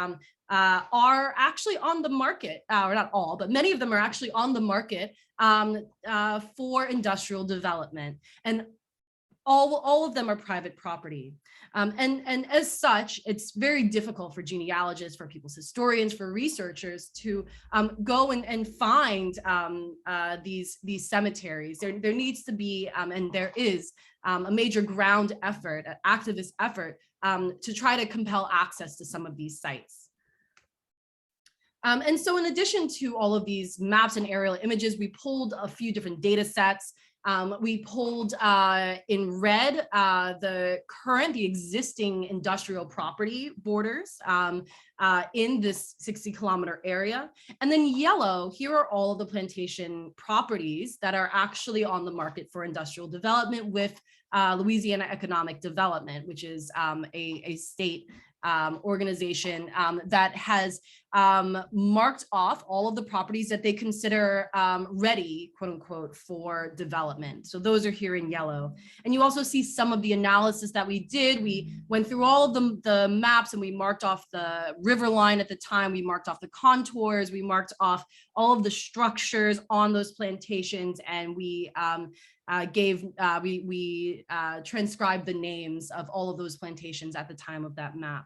are actually on the market, or not all, but many of them are actually on the market for industrial development. And all of them are private property. And as such, it's very difficult for genealogists, for people's historians, for researchers to go and find these cemeteries. There needs to be, and there is, a major ground effort, an activist effort to try to compel access to some of these sites. And so in addition to all of these maps and aerial images, we pulled a few different data sets. We pulled in red the existing industrial property borders in this 60-kilometer area. And then yellow, here are all of the plantation properties that are actually on the market for industrial development with Louisiana Economic Development, which is a state organization that has marked off all of the properties that they consider ready, quote unquote, for development. So those are here in yellow. And you also see some of the analysis that we did. We went through all of the maps and we marked off the river line at the time. We marked off the contours. We marked off all of the structures on those plantations, and we transcribed the names of all of those plantations at the time of that map.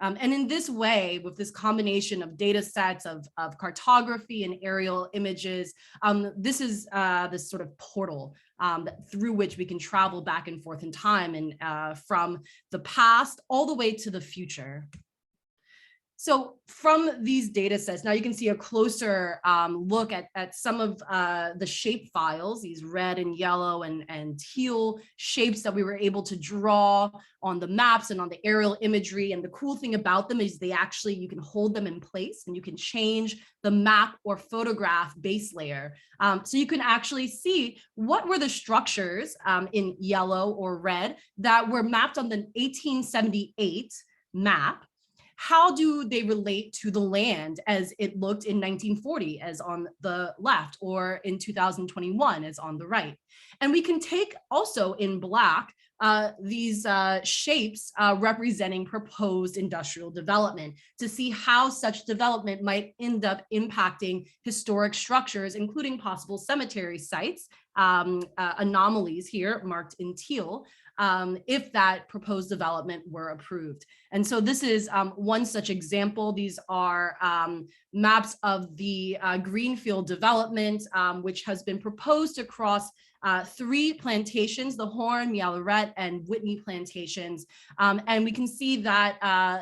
And in this way, with this combination of data sets of cartography and aerial images, this is this sort of portal through which we can travel back and forth in time and from the past all the way to the future. So from these data sets, now you can see a closer look at some of the shape files, these red and yellow and teal shapes that we were able to draw on the maps and on the aerial imagery. And the cool thing about them is you can hold them in place and you can change the map or photograph base layer. So you can actually see what were the structures in yellow or red that were mapped on the 1878 map. How do they relate to the land as it looked in 1940 as on the left, or in 2021 as on the right? And we can take also in black these shapes representing proposed industrial development to see how such development might end up impacting historic structures, including possible cemetery sites, anomalies here marked in teal, if that proposed development were approved. And so this is one such example. These are maps of the greenfield development, which has been proposed across 3 plantations, the Horn, Mialarette, and Whitney plantations. And we can see that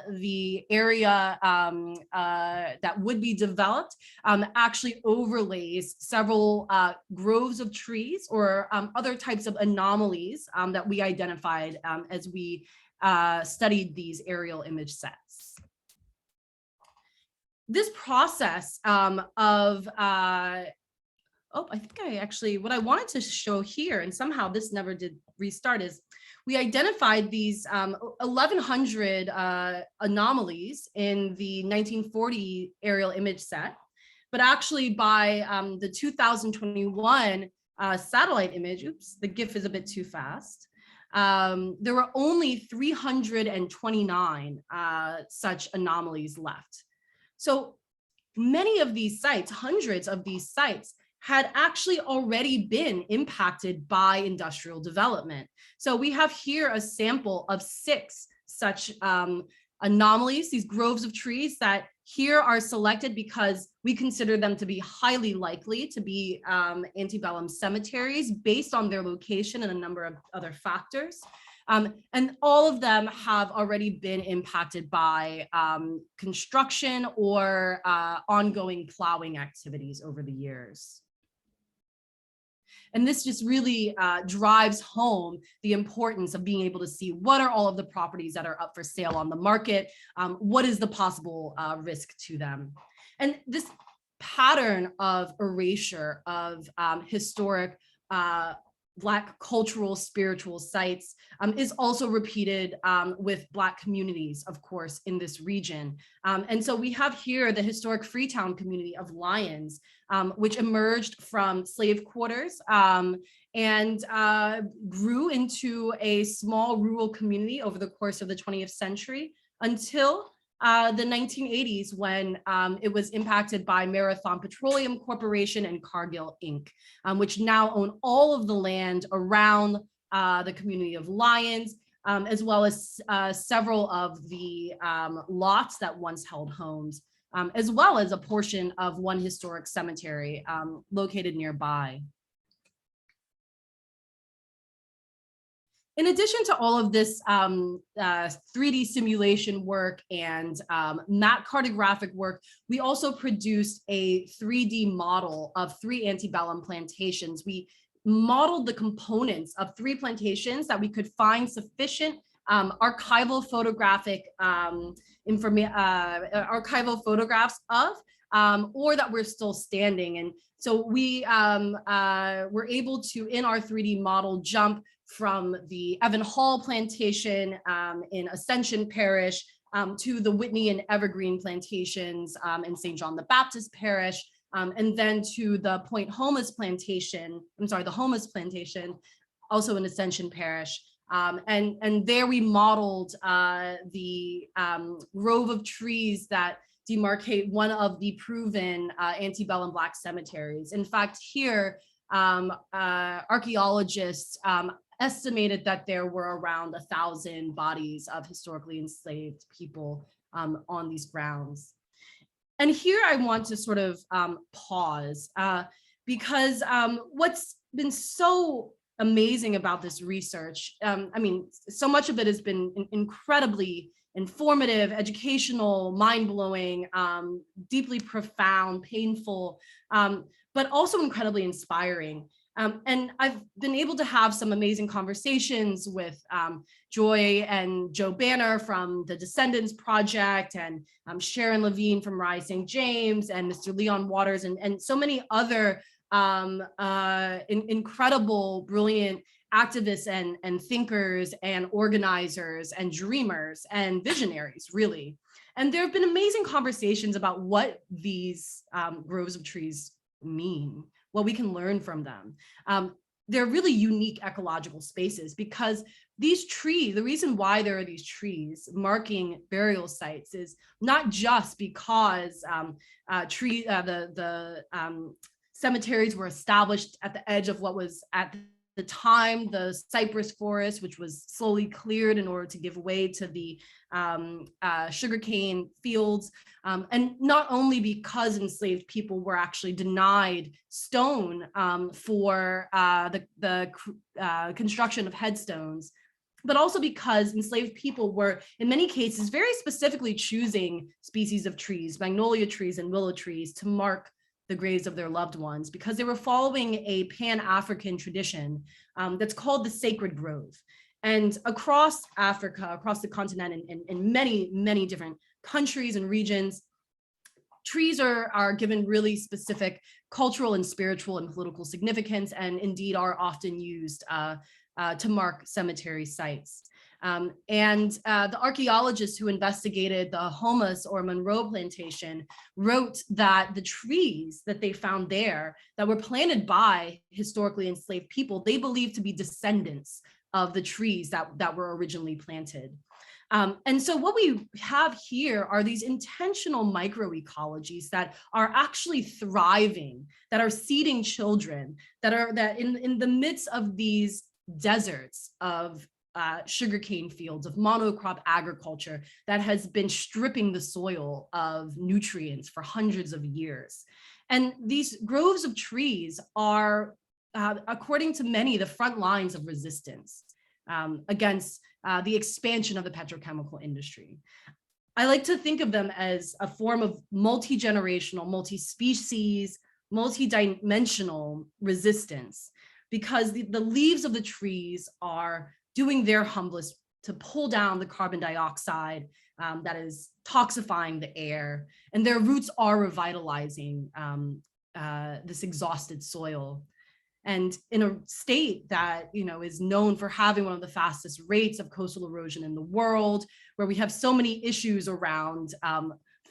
the area that would be developed actually overlays several groves of trees or other types of anomalies that we identified as we studied these aerial image sets. This process I think what I wanted to show here, and somehow this never did restart, is we identified these 1,100 anomalies in the 1940 aerial image set. But actually by the 2021 satellite image, oops, the GIF is a bit too fast. There were only 329 such anomalies left. So many of these sites, hundreds of these sites, had actually already been impacted by industrial development. So we have here a sample of 6 such anomalies, these groves of trees that here are selected because we consider them to be highly likely to be antebellum cemeteries based on their location and a number of other factors. And all of them have already been impacted by construction or ongoing plowing activities over the years. And this just really drives home the importance of being able to see what are all of the properties that are up for sale on the market, what is the possible risk to them. And this pattern of erasure of historic Black cultural, spiritual sites is also repeated with Black communities, of course, in this region. And so we have here the historic Freetown community of Lyons, which emerged from slave quarters and grew into a small rural community over the course of the 20th century until the 1980s, when it was impacted by Marathon Petroleum Corporation and Cargill Inc., which now own all of the land around the community of Lyons, as well as several of the lots that once held homes, as well as a portion of one historic cemetery located nearby. In addition to all of this 3D simulation work and map cartographic work, we also produced a 3D model of 3 antebellum plantations. We modeled the components of 3 plantations that we could find sufficient archival photographic archival photographs of, or that we're still standing. And so we were able to, in our 3D model, jump from the Evan Hall plantation in Ascension Parish to the Whitney and Evergreen plantations in St. John the Baptist Parish, and then to the Point Homeless Plantation, the Homeless Plantation, also in Ascension Parish. And there we modeled the grove of trees that demarcate one of the proven antebellum Black cemeteries. In fact, here, archaeologists estimated that there were around 1,000 bodies of historically enslaved people on these grounds. And here I want to sort of pause because what's been so amazing about this research, I mean, so much of it has been incredibly informative, educational, mind-blowing, deeply profound, painful, but also incredibly inspiring. And I've been able to have some amazing conversations with Joy and Joe Banner from the Descendants Project, and Sharon Levine from Rise St. James, and Mr. Leon Waters, and so many other incredible, brilliant activists and thinkers and organizers and dreamers and visionaries, really. And there have been amazing conversations about what these groves of trees mean, what we can learn from them. They're really unique ecological spaces because these trees, the reason why there are these trees marking burial sites is not just because the cemeteries were established at the edge of what was at the time the cypress forest, which was slowly cleared in order to give way to the sugarcane fields. And not only because enslaved people were actually denied stone for the construction of headstones, but also because enslaved people were, in many cases, very specifically choosing species of trees, magnolia trees and willow trees, to mark the graves of their loved ones, because they were following a Pan-African tradition that's called the sacred grove. And across Africa, across the continent, in many, many different countries and regions, trees are given really specific cultural and spiritual and political significance, and indeed are often used to mark cemetery sites. And the archaeologists who investigated the Homeless or Monroe Plantation wrote that the trees that they found there that were planted by historically enslaved people, they believed to be descendants of the trees that were originally planted. And so what we have here are these intentional microecologies that are actually thriving, that are seeding children, that in the midst of these deserts of sugarcane fields, of monocrop agriculture that has been stripping the soil of nutrients for hundreds of years. And these groves of trees are, according to many, the front lines of resistance against the expansion of the petrochemical industry. I like to think of them as a form of multi-generational, multi-species, multi-dimensional resistance, because the leaves of the trees are doing their humblest to pull down the carbon dioxide that is toxifying the air, and their roots are revitalizing this exhausted soil. And in a state that, you know, is known for having one of the fastest rates of coastal erosion in the world, where we have so many issues around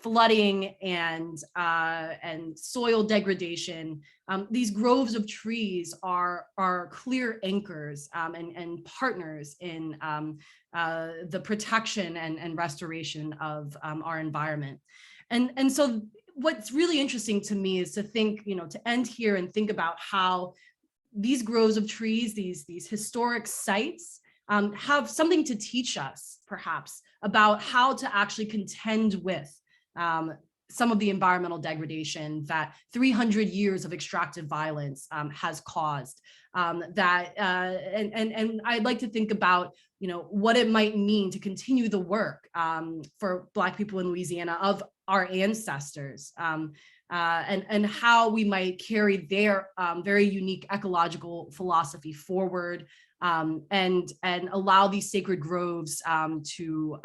flooding and soil degradation, these groves of trees are clear anchors and partners in the protection and restoration of our environment. And so what's really interesting to me is to think, you know, to end here and think about how these groves of trees, these historic sites, have something to teach us, perhaps, about how to actually contend with some of the environmental degradation that 300 years of extractive violence has caused. And I'd like to think about, you know, what it might mean to continue the work for Black people in Louisiana of our ancestors, and how we might carry their very unique ecological philosophy forward, and allow these sacred groves to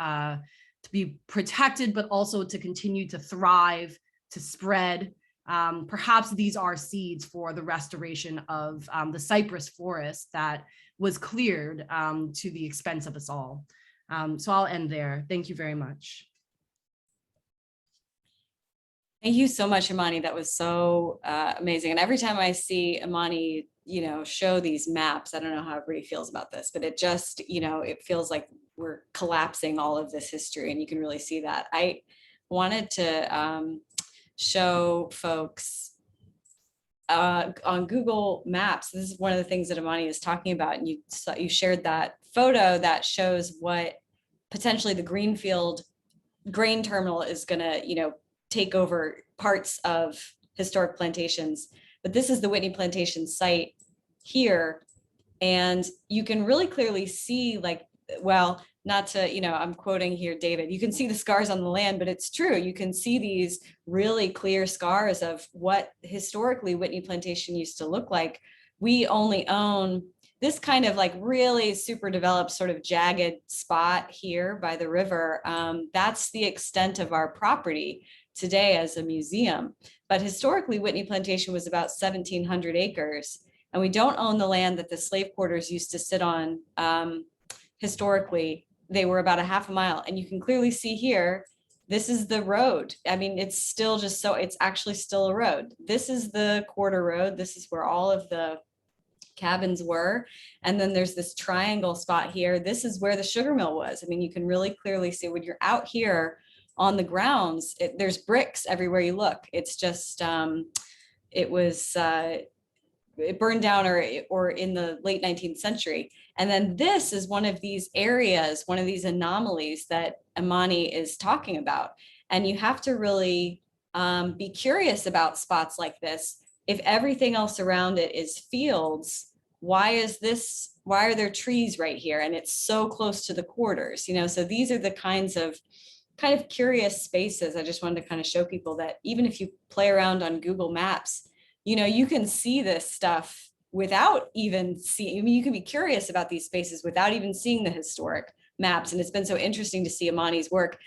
be protected, but also to continue to thrive, to spread. Perhaps these are seeds for the restoration of the cypress forest that was cleared to the expense of us all. So I'll end there. Thank you very much. Thank you so much, Imani. That was so amazing. And every time I see Imani, show these maps, I don't know how everybody feels about this, but it just, it feels like we're collapsing all of this history, and you can really see that. I wanted to show folks on Google Maps. This is one of the things that Imani is talking about, and you shared that photo that shows what potentially the Greenfield grain terminal is going to, take over parts of historic plantations. But this is the Whitney Plantation site here. And you can really clearly see, like, well, not to, I'm quoting here, David, you can see the scars on the land, but it's true. You can see these really clear scars of what historically Whitney Plantation used to look like. We only own this kind of like really super developed sort of jagged spot here by the river. That's the extent of our property today as a museum. But historically, Whitney Plantation was about 1,700 acres. And we don't own the land that the slave quarters used to sit on. Historically, they were about a half a mile. And you can clearly see here, this is the road. I mean, it's still just it's actually still a road. This is the quarter road. This is where all of the cabins were. And then there's this triangle spot here. This is where the sugar mill was. I mean, you can really clearly see when you're out here on the grounds, there's bricks everywhere you look. It's just, it burned down or in the late 19th century. And then this is one of these areas, one of these anomalies that Imani is talking about. And you have to really be curious about spots like this. If everything else around it is fields, why are there trees right here? And it's so close to the quarters, so these are the kind of curious spaces. I just wanted to kind of show people that even if you play around on Google Maps, you can see this stuff without even seeing, you can be curious about these spaces without even seeing the historic maps. And it's been so interesting to see Imani's work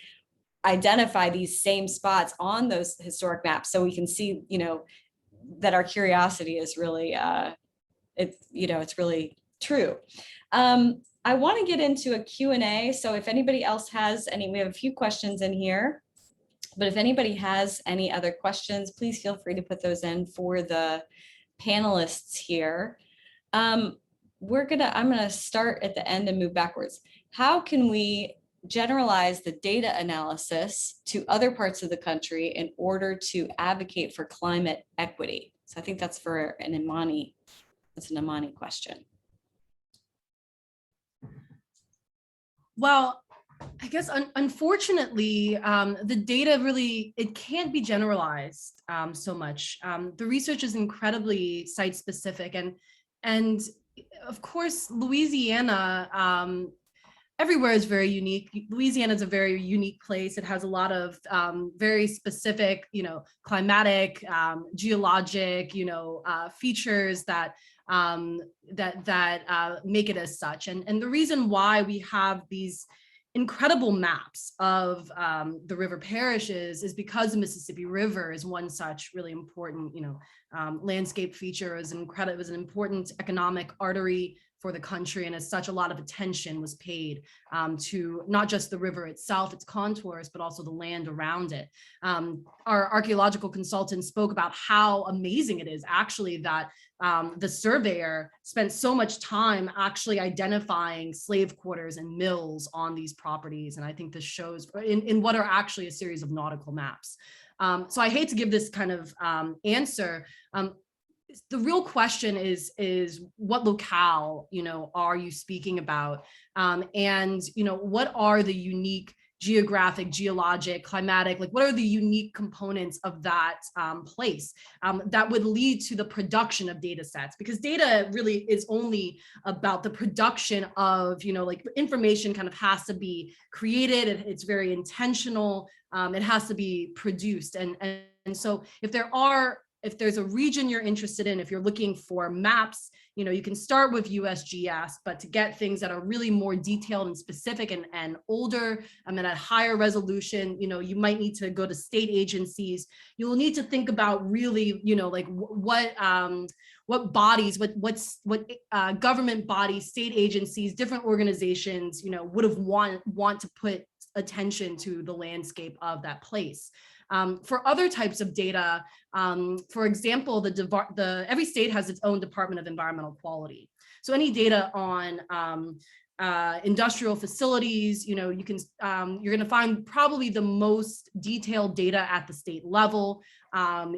identify these same spots on those historic maps. So we can see, that our curiosity is really, it's really true. I want to get into a Q&A. So if anybody else has any, we have a few questions in here, but if anybody has any other questions, please feel free to put those in for the panelists here. I'm gonna start at the end and move backwards. How can we generalize the data analysis to other parts of the country in order to advocate for climate equity? So I think that's for an Imani, that's an Imani question. Well, I guess unfortunately, the data really, it can't be generalized so much. The research is incredibly site specific, and of course, Louisiana, everywhere is very unique. Louisiana is a very unique place. It has a lot of very specific, climatic, geologic, features that make it as such. And the reason why we have these incredible maps of the river parishes is because the Mississippi River is one such really important, landscape feature. It was an important economic artery for the country, and as such, a lot of attention was paid to not just the river itself, its contours, but also the land around it. Our archaeological consultant spoke about how amazing it is actually that the surveyor spent so much time actually identifying slave quarters and mills on these properties. And I think this shows in what are actually a series of nautical maps. So I hate to give this kind of answer. The real question is what locale, are you speaking about? And, what are the unique geographic, geologic, climatic, like what are the unique components of that place that would lead to the production of data sets? Because data really is only about the production of, like information kind of has to be created. It's very intentional. It has to be produced. And so if there's a region you're interested in, if you're looking for maps, you can start with USGS, but to get things that are really more detailed and specific and older, and at higher resolution, you might need to go to state agencies. You'll need to think about really, like what bodies, what government bodies, state agencies, different organizations, you know, would have want to put attention to the landscape of that place. For other types of data, for example, every state has its own Department of Environmental Quality. So any data on industrial facilities, you know, you can you're going to find probably the most detailed data at the state level.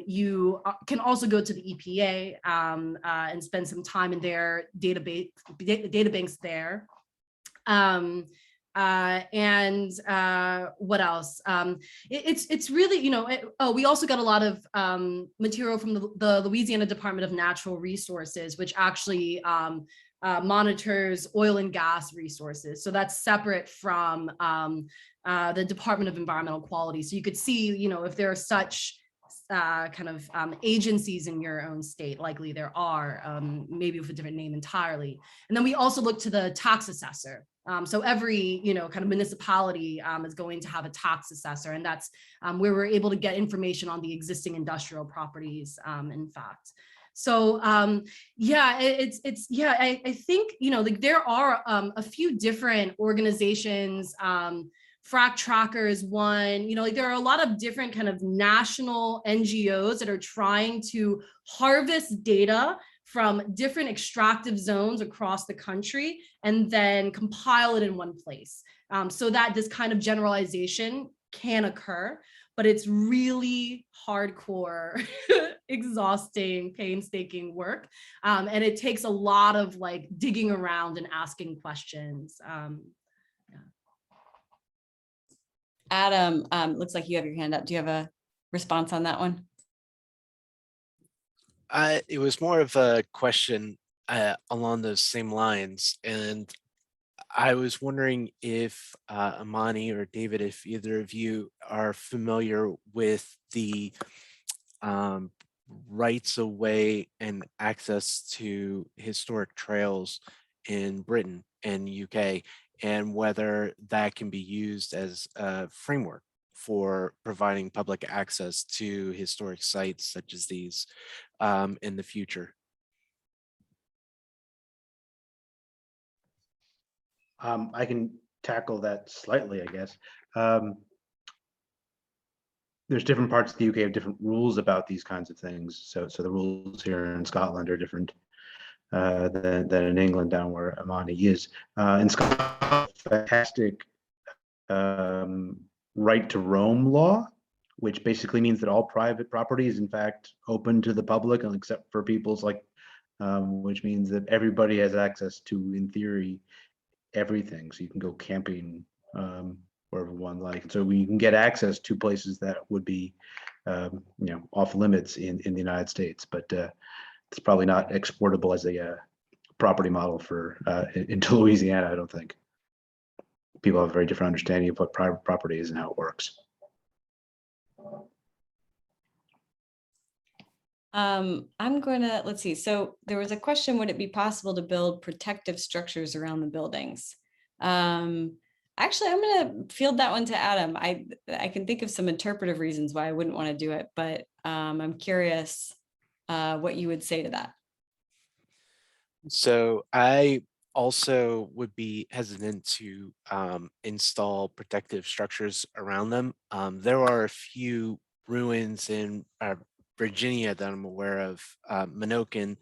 You can also go to the EPA and spend some time in their databanks there. What else? It's really, you know, we also got a lot of material from the Louisiana Department of Natural Resources, which actually monitors oil and gas resources. So that's separate from the Department of Environmental Quality. So you could see, you know, if there are such kind of agencies in your own state, likely there are, maybe with a different name entirely. And then we also look to the tax assessor. So every, you know, kind of municipality is going to have a tax assessor, and that's where we're able to get information on the existing industrial properties, in fact. So yeah, I think, you know, like there are a few different organizations. Frac Tracker is one, you know, like there are a lot of different kind of national NGOs that are trying to harvest data from different extractive zones across the country and then compile it in one place, so that this kind of generalization can occur. But it's really hardcore, exhausting, painstaking work. And it takes a lot of like digging around and asking questions. Adam, looks like you have your hand up. Do you have a response on that one? It was more of a question along those same lines, and I was wondering if Imani or David, if either of you are familiar with the rights of way and access to historic trails in Britain and UK, and whether that can be used as a framework for providing public access to historic sites such as these in the future. I can tackle that slightly, I guess. There's different parts of the UK have different rules about these kinds of things. So the rules here in Scotland are different than in England, down where Imani is. In Scotland, fantastic right to roam law, which basically means that all private property is in fact open to the public, and except for people's like, which means that everybody has access to, in theory, everything. So you can go camping wherever one like. So we can get access to places that would be, you know, off limits in the United States, but it's probably not exportable as a property model for into Louisiana, I don't think. People have a very different understanding of what private property is and how it works. I'm going to, let's see. So there was a question, would it be possible to build protective structures around the buildings? Actually, I'm going to field that one to Adam. I can think of some interpretive reasons why I wouldn't want to do it, but I'm curious what you would say to that. So I also would be hesitant to install protective structures around them. There are a few ruins in Virginia that I'm aware of, Minokan,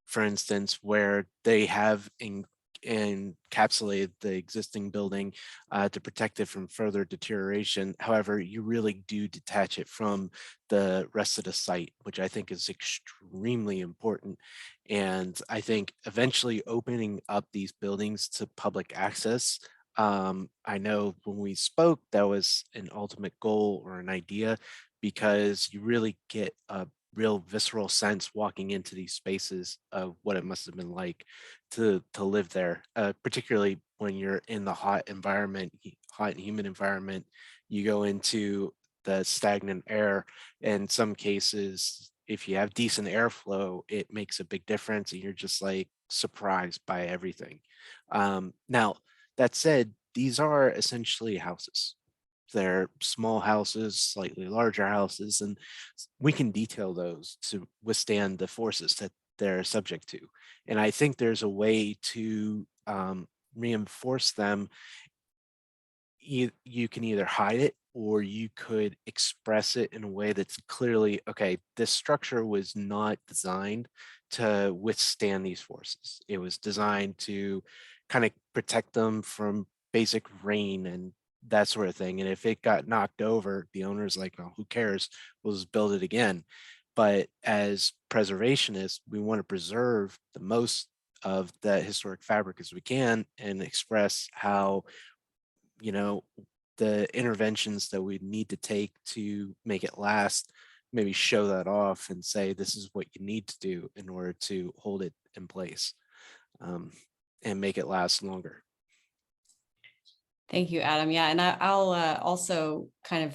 for instance, where they have encapsulated the existing building to protect it from further deterioration. However, you really do detach it from the rest of the site, which I think is extremely important. And I think eventually opening up these buildings to public access, I know when we spoke, that was an ultimate goal or an idea, because you really get a real visceral sense walking into these spaces of what it must have been like to live there, particularly when you're in the hot environment, hot and humid environment. You go into the stagnant air. In some cases, if you have decent airflow, it makes a big difference, and you're just like surprised by everything. Now, that said, these are essentially houses. They're small houses, slightly larger houses, and we can detail those to withstand the forces that they're subject to. And I think there's a way to reinforce them. You can either hide it, or you could express it in a way that's clearly, okay, this structure was not designed to withstand these forces. It was designed to kind of protect them from basic rain and that sort of thing. And if it got knocked over, the owner's like, well, who cares? We'll just build it again. But as preservationists, we want to preserve the most of the historic fabric as we can and express how, the interventions that we need to take to make it last, maybe show that off and say, this is what you need to do in order to hold it in place, and make it last longer. Thank you, Adam. Yeah, and I'll also kind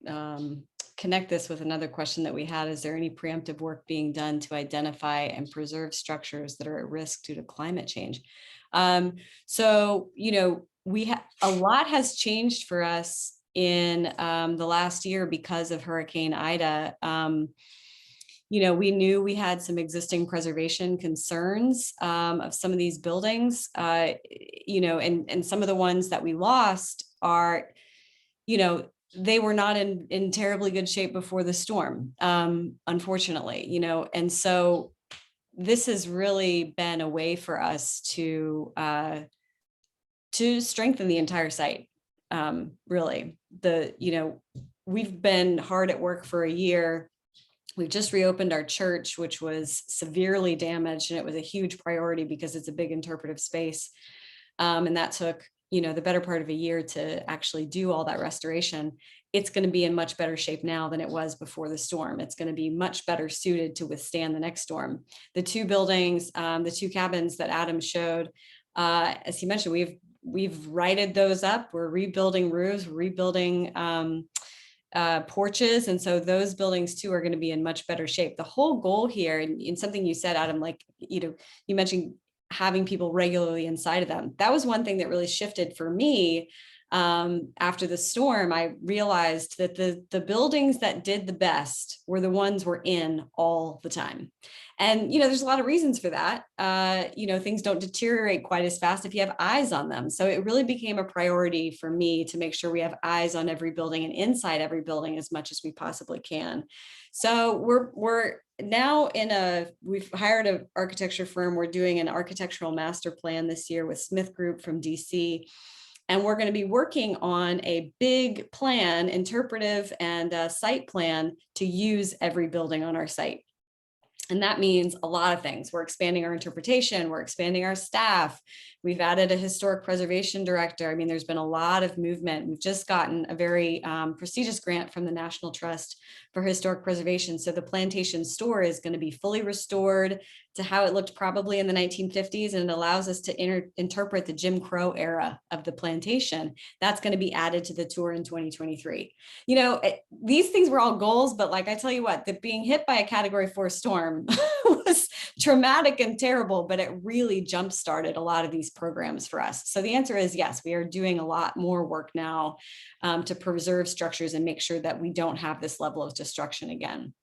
of connect this with another question that we had. Is there any preemptive work being done to identify and preserve structures that are at risk due to climate change? So, a lot has changed for us in the last year because of Hurricane Ida. We knew we had some existing preservation concerns of some of these buildings, and some of the ones that we lost are, they were not in terribly good shape before the storm, unfortunately, and so this has really been a way for us to strengthen the entire site. Really, we've been hard at work for a year. We've just reopened our church, which was severely damaged, and it was a huge priority because it's a big interpretive space. And that took, the better part of a year to actually do all that restoration. It's going to be in much better shape now than it was before the storm. It's going to be much better suited to withstand the next storm. The two buildings, the two cabins that Adam showed, as he mentioned, we've righted those up. We're rebuilding roofs, rebuilding porches. And so those buildings too are going to be in much better shape. The whole goal here, and something you said, Adam, like, you mentioned having people regularly inside of them. That was one thing that really shifted for me. After the storm, I realized that the buildings that did the best were the ones we're in all the time. And, there's a lot of reasons for that. Things don't deteriorate quite as fast if you have eyes on them. So it really became a priority for me to make sure we have eyes on every building and inside every building as much as we possibly can. So we're now we've hired an architecture firm. We're doing an architectural master plan this year with Smith Group from DC. And we're going to be working on a big plan, interpretive and site plan to use every building on our site. And that means a lot of things. We're expanding our interpretation, we're expanding our staff. We've added a historic preservation director. I mean, there's been a lot of movement. We've just gotten a very prestigious grant from the National Trust for Historic Preservation. So the Plantation store is going to be fully restored to how it looked probably in the 1950s, and it allows us to interpret the Jim Crow era of the plantation. That's going to be added to the tour in 2023. These things were all goals, but like I tell you what, being hit by a Category 4 storm was traumatic and terrible, but it really jump-started a lot of these programs for us. So the answer is yes, we are doing a lot more work now to preserve structures and make sure that we don't have this level of destruction again.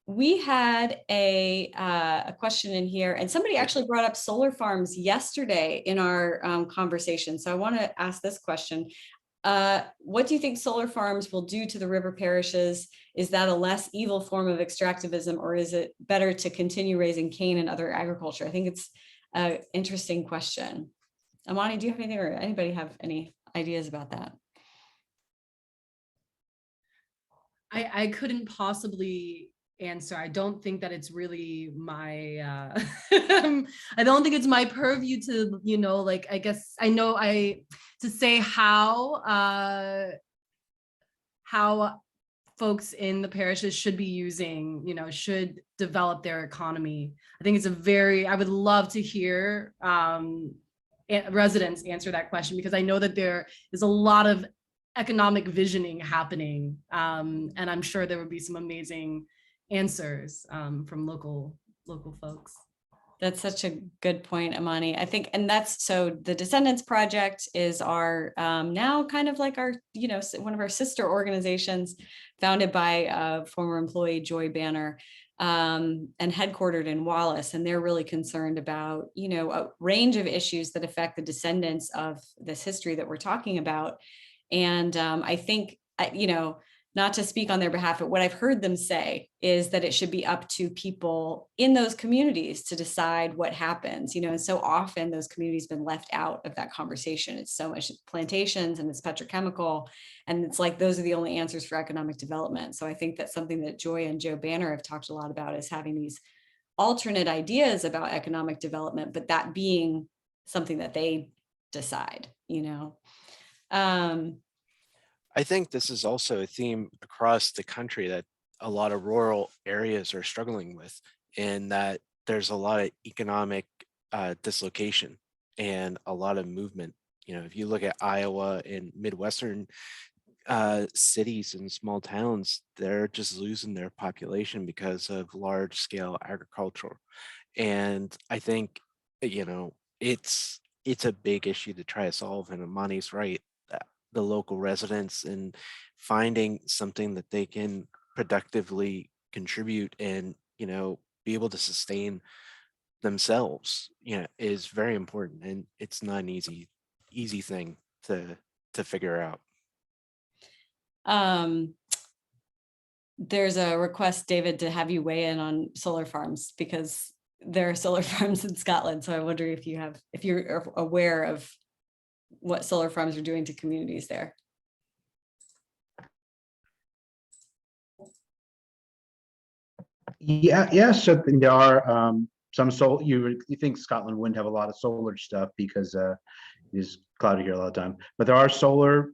We had a question in here, and somebody actually brought up solar farms yesterday in our conversation. So I want to ask this question. What do you think solar farms will do to the river parishes? Is that a less evil form of extractivism, or is it better to continue raising cane and other agriculture? I think it's an interesting question. Imani, do you have anything, or anybody have any ideas about that? I couldn't possibly answer. I don't think that it's really my I don't think it's my purview to, I guess I know to say how folks in the parishes should be using, should develop their economy. I think I would love to hear residents answer that question, because I know that there is a lot of economic visioning happening, and I'm sure there would be some amazing answers from local folks. That's such a good point, Imani. I think, and that's, so the Descendants Project is our now kind of like our, one of our sister organizations, founded by former employee Joy Banner, and headquartered in Wallace. And they're really concerned about, a range of issues that affect the descendants of this history that we're talking about. And I think, not to speak on their behalf, but what I've heard them say is that it should be up to people in those communities to decide what happens, and so often those communities have been left out of that conversation. It's so much plantations and it's petrochemical, and it's like, those are the only answers for economic development. So I think that's something that Joy and Joe Banner have talked a lot about, is having these alternate ideas about economic development, but that being something that they decide. I think this is also a theme across the country that a lot of rural areas are struggling with, in that there's a lot of economic dislocation and a lot of movement. If you look at Iowa and Midwestern cities and small towns, they're just losing their population because of large scale agriculture. And I think, it's a big issue to try to solve. And Imani's right, the local residents and finding something that they can productively contribute and, be able to sustain themselves, is very important. And it's not an easy thing to figure out. There's a request, David, to have you weigh in on solar farms, because there are solar farms in Scotland. So I wonder if you're aware of what solar farms are doing to communities there. Yeah. So there are some solar. You think Scotland wouldn't have a lot of solar stuff because it is cloudy here a lot of time, but there are solar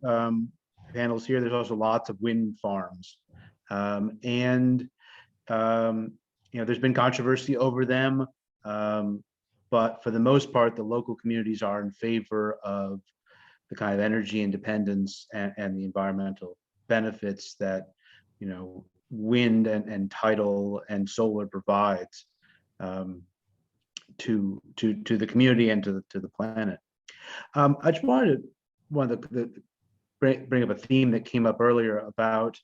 panels here. There's also lots of wind farms, and there's been controversy over them, but for the most part, the local communities are in favor of the kind of energy independence and the environmental benefits that wind and tidal and solar provides to the community and to the planet. I just wanted to bring up a theme that came up earlier about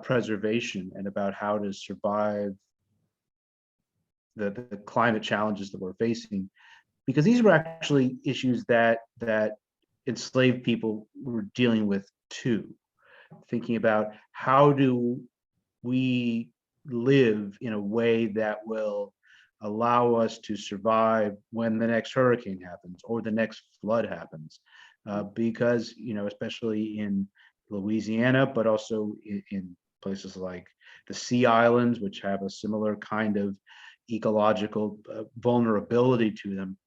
preservation and about how to survive the climate challenges that we're facing, because these were actually issues that enslaved people were dealing with too. Thinking about, how do we live in a way that will allow us to survive when the next hurricane happens or the next flood happens, because especially in Louisiana, but also in places like the Sea Islands, which have a similar kind of ecological vulnerability to them,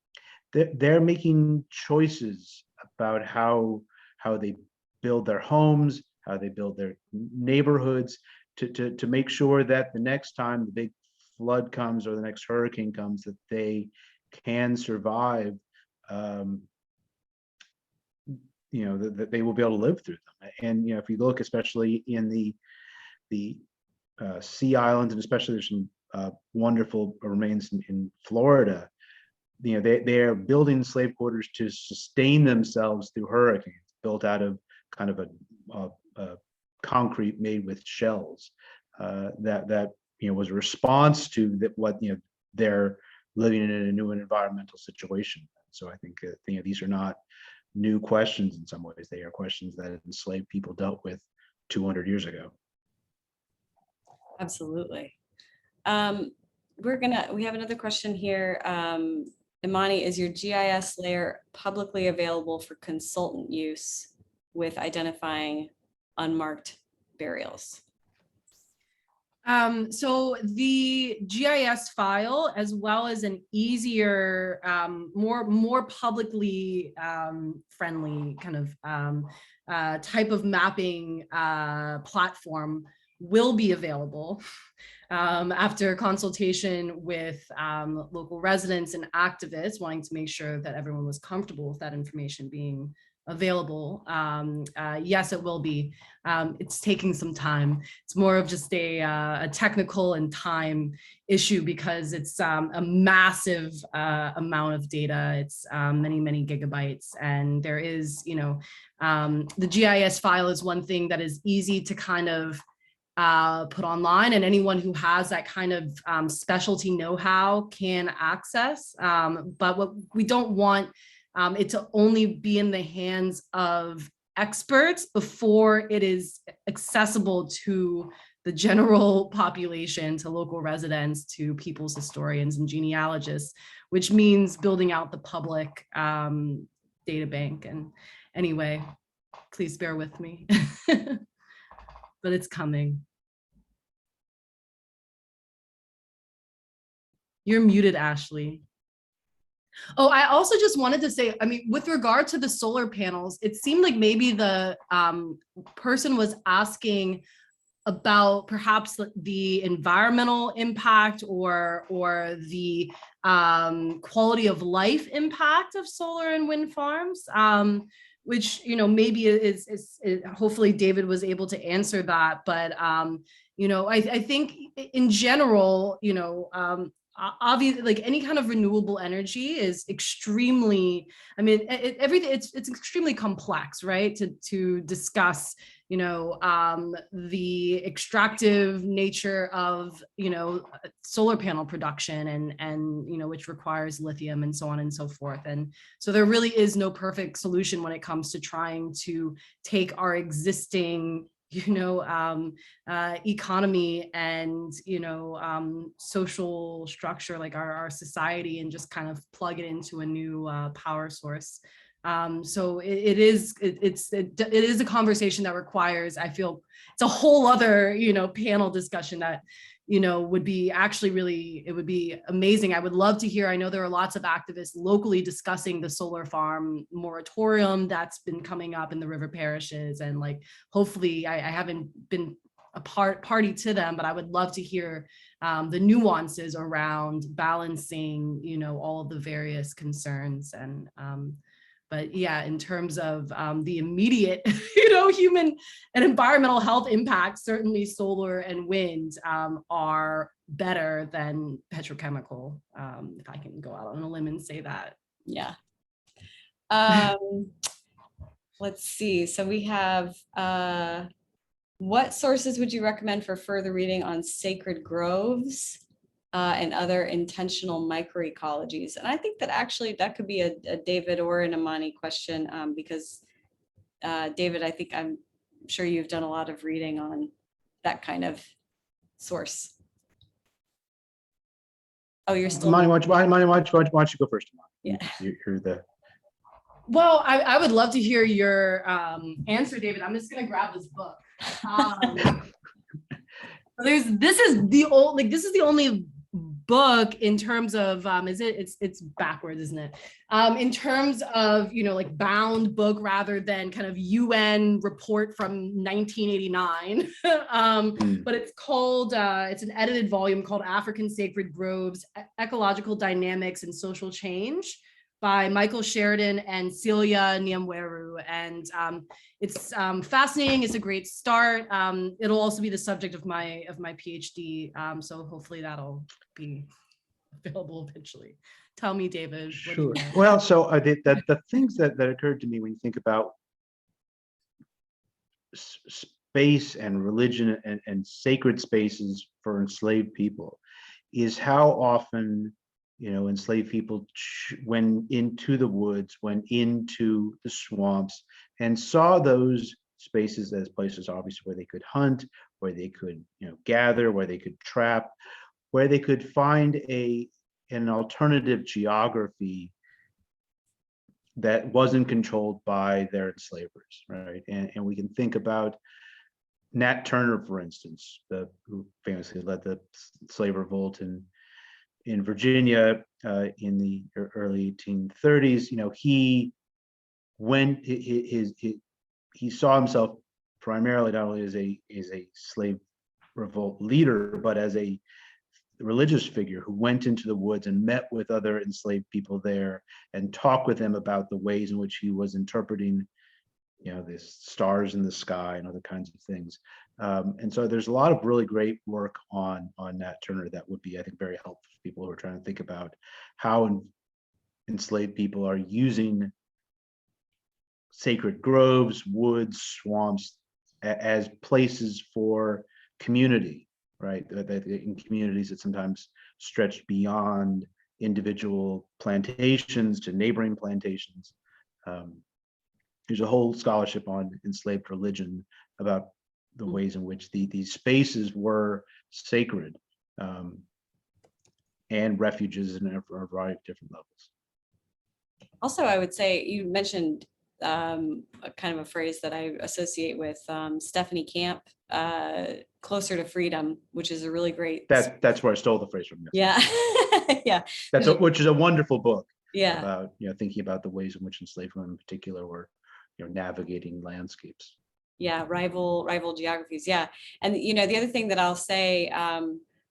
they're making choices about how they build their homes, how they build their neighborhoods, to make sure that the next time the big flood comes or the next hurricane comes, that they can survive, that they will be able to live through them. And if you look, especially in the Sea Islands, and especially there's some wonderful remains in Florida, they are building slave quarters to sustain themselves through hurricanes, built out of kind of a concrete made with shells, that was a response to what they're living in a new environmental situation. So I think these are not new questions in some ways. They are questions that enslaved people dealt with 200 years ago. Absolutely. We have another question here. Imani, is your GIS layer publicly available for consultant use with identifying unmarked burials? So the GIS file, as well as an easier, more publicly friendly kind of type of mapping platform, will be available after consultation with local residents and activists, wanting to make sure that everyone was comfortable with that information being available. Yes, it will be. It's taking some time. It's more of just a technical and time issue because it's a massive amount of data. It's many, many gigabytes. And there is, the GIS file is one thing that is easy to kind of put online, and anyone who has that kind of specialty know-how can access. But what we don't want it to only be in the hands of experts before it is accessible to the general population, to local residents, to people's historians and genealogists, which means building out the public data bank. And anyway, please bear with me, but it's coming. You're muted, Ashley. Oh, I also just wanted to say, I mean, with regard to the solar panels, it seemed like maybe the person was asking about perhaps the environmental impact or the quality of life impact of solar and wind farms, which, maybe is hopefully David was able to answer that. But, I think in general, obviously, like any kind of renewable energy is extremely, I mean, everything, it's extremely complex, right? To discuss, the extractive nature of, solar panel production and which requires lithium and so on and so forth. And so there really is no perfect solution when it comes to trying to take our existing economy and social structure, like our society, and just kind of plug it into a new power source. So it is a conversation that requires, I feel, it's a whole other panel discussion that would be actually really, it would be amazing. I would love to hear. I know there are lots of activists locally discussing the solar farm moratorium that's been coming up in the river parishes, and like hopefully I haven't been a party to them, but I would love to hear the nuances around balancing all of the various concerns. And but yeah, in terms of the immediate, human and environmental health impacts, certainly solar and wind are better than petrochemical, if I can go out on a limb and say that. Yeah. Let's see. So we have, what sources would you recommend for further reading on sacred groves and other intentional microecologies? And I think that actually that could be a David or an Imani question, because David, I'm sure you've done a lot of reading on that kind of source. Oh, you're still. Imani, why don't you go first? Yeah. You're the. Well, I would love to hear your answer, David. I'm just gonna grab this book. This is the only book in terms of it's backwards, isn't it? In terms of like bound book rather than kind of UN report from 1989. But it's called it's an edited volume called African Sacred Groves: Ecological Dynamics and Social Change by Michael Sheridan and Celia Nyamweru. And it's fascinating. It's a great start. It'll also be the subject of my PhD. So hopefully that'll be available eventually. Tell me, David. Sure. Well, so the things that occurred to me when you think about space and religion and sacred spaces for enslaved people is how often enslaved people went into the woods, went into the swamps, and saw those spaces as places, obviously, where they could hunt, where they could, gather, where they could trap, where they could find an alternative geography that wasn't controlled by their enslavers, right? And we can think about Nat Turner, for instance, who famously led the slave revolt in Virginia in the early 1830s. He saw himself primarily not only as a slave revolt leader, but as a religious figure who went into the woods and met with other enslaved people there and talked with them about the ways in which he was interpreting the stars in the sky and other kinds of things. And so there's a lot of really great work on Nat Turner that would be, I think, very helpful for people who are trying to think about how enslaved people are using sacred groves, woods, swamps as places for community, right? In communities that sometimes stretch beyond individual plantations to neighboring plantations. There's a whole scholarship on enslaved religion about the ways in which these spaces were sacred and refuges in a variety of different levels. Also, I would say you mentioned a kind of a phrase that I associate with Stephanie Camp, "Closer to Freedom," which is a really great. That's where I stole the phrase from. Yeah, yeah. Which is a wonderful book. Yeah. About thinking about the ways in which enslaved women in particular were navigating landscapes. Yeah, rival geographies. Yeah, and the other thing that I'll say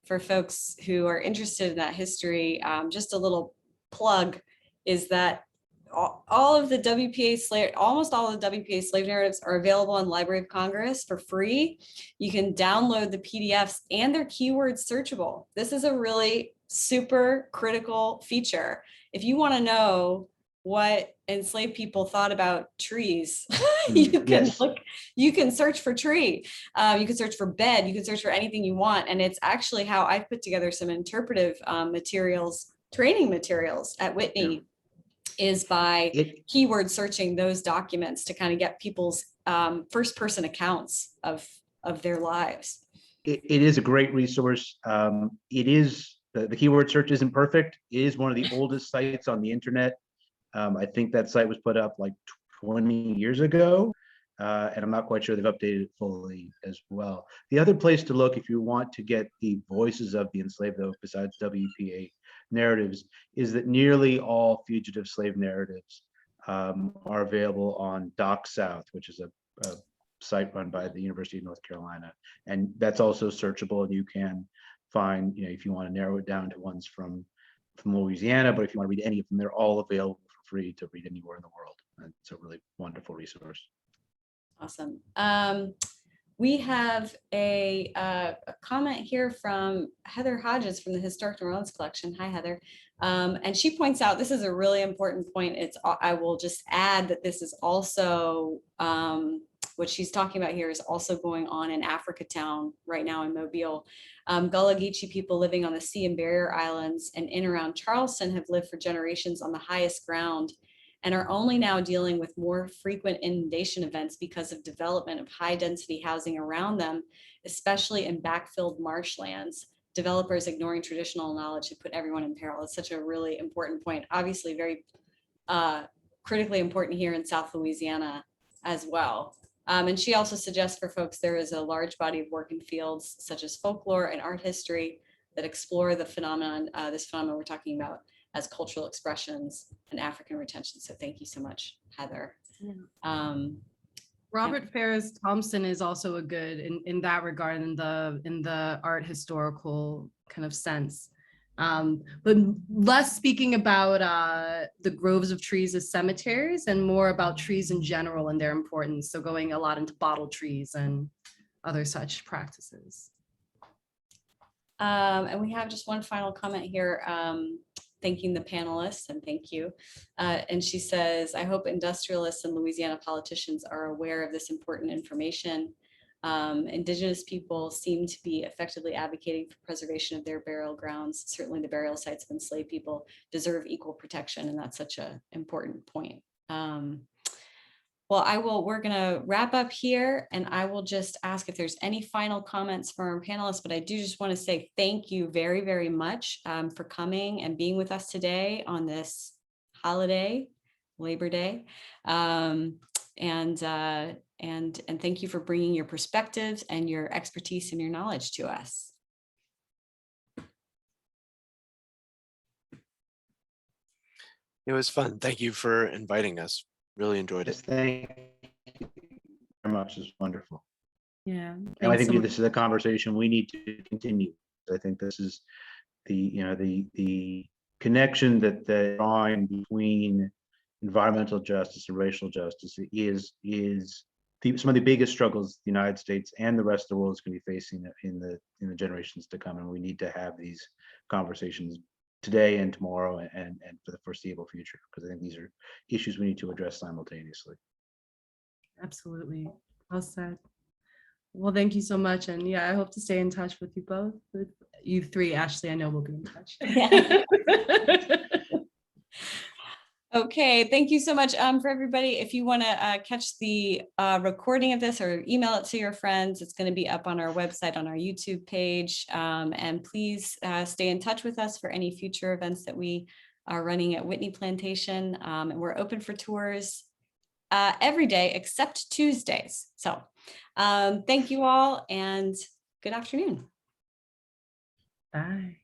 for folks who are interested in that history, just a little plug, is that all of the almost all of the WPA slave narratives are available on Library of Congress for free. You can download the PDFs and they're keyword searchable. This is a really super critical feature. If you want to know what enslaved people thought about trees, you can search for tree, you can search for bed, you can search for anything you want. And it's actually how I've put together some interpretive training materials at Whitney, is by keyword searching those documents to kind of get people's first person accounts of their lives. It is a great resource. It is, the keyword search isn't perfect. It is one of the oldest sites on the internet. I think that site was put up like 20 years ago, and I'm not quite sure they've updated it fully as well. The other place to look if you want to get the voices of the enslaved, though, besides WPA narratives, is that nearly all fugitive slave narratives are available on Doc South, which is a site run by the University of North Carolina. And that's also searchable, and you can find, if you want to narrow it down to ones from Louisiana, but if you want to read any of them, they're all available for free to read anywhere in the world. And it's a really wonderful resource. Awesome. We have a comment here from Heather Hodges from the Historic New Orleans Collection. Hi, Heather. And she points out, this is a really important point. I will just add that this is also, what she's talking about here is also going on in Africatown right now in Mobile. Gullah Geechee people living on the Sea and Barrier Islands and in around Charleston have lived for generations on the highest ground and are only now dealing with more frequent inundation events because of development of high density housing around them, especially in backfilled marshlands. Developers ignoring traditional knowledge to put everyone in peril. It's such a really important point. Obviously very critically important here in South Louisiana as well. And she also suggests for folks, there is a large body of work in fields such as folklore and art history that explore the phenomenon, this phenomenon we're talking about, as cultural expressions and African retention. So thank you so much, Heather. Robert Ferris Thompson is also a good in that regard, in the art historical kind of sense. But less speaking about the groves of trees as cemeteries and more about trees in general and their importance. So going a lot into bottle trees and other such practices. And we have just one final comment here, thanking the panelists, and thank you. And she says, I hope industrialists and Louisiana politicians are aware of this important information. Indigenous people seem to be effectively advocating for preservation of their burial grounds. Certainly the burial sites of enslaved people deserve equal protection, and that's such an important point. Well, we're gonna wrap up here, and I will just ask if there's any final comments from our panelists, but I do just wanna say thank you very, very much for coming and being with us today on this holiday, Labor Day. And thank you for bringing your perspectives and your expertise and your knowledge to us. It was fun. Thank you for inviting us. Really enjoyed it. Thank you very much. It's wonderful. Yeah. And I think this is a conversation we need to continue. I think this is the connection that the drawing between environmental justice and racial justice is some of the biggest struggles the United States and the rest of the world is going to be facing in the generations to come. And we need to have these conversations today and tomorrow and for the foreseeable future, because I think these are issues we need to address simultaneously. Absolutely. Well said. Well, thank you so much. And yeah, I hope to stay in touch with you both. With you three, Ashley, I know we'll be in touch. Yeah. Okay, thank you so much for everybody. If you want to catch the recording of this or email it to your friends, it's going to be up on our website, on our YouTube page. And please stay in touch with us for any future events that we are running at Whitney Plantation. And we're open for tours every day except Tuesdays. So thank you all and good afternoon. Bye.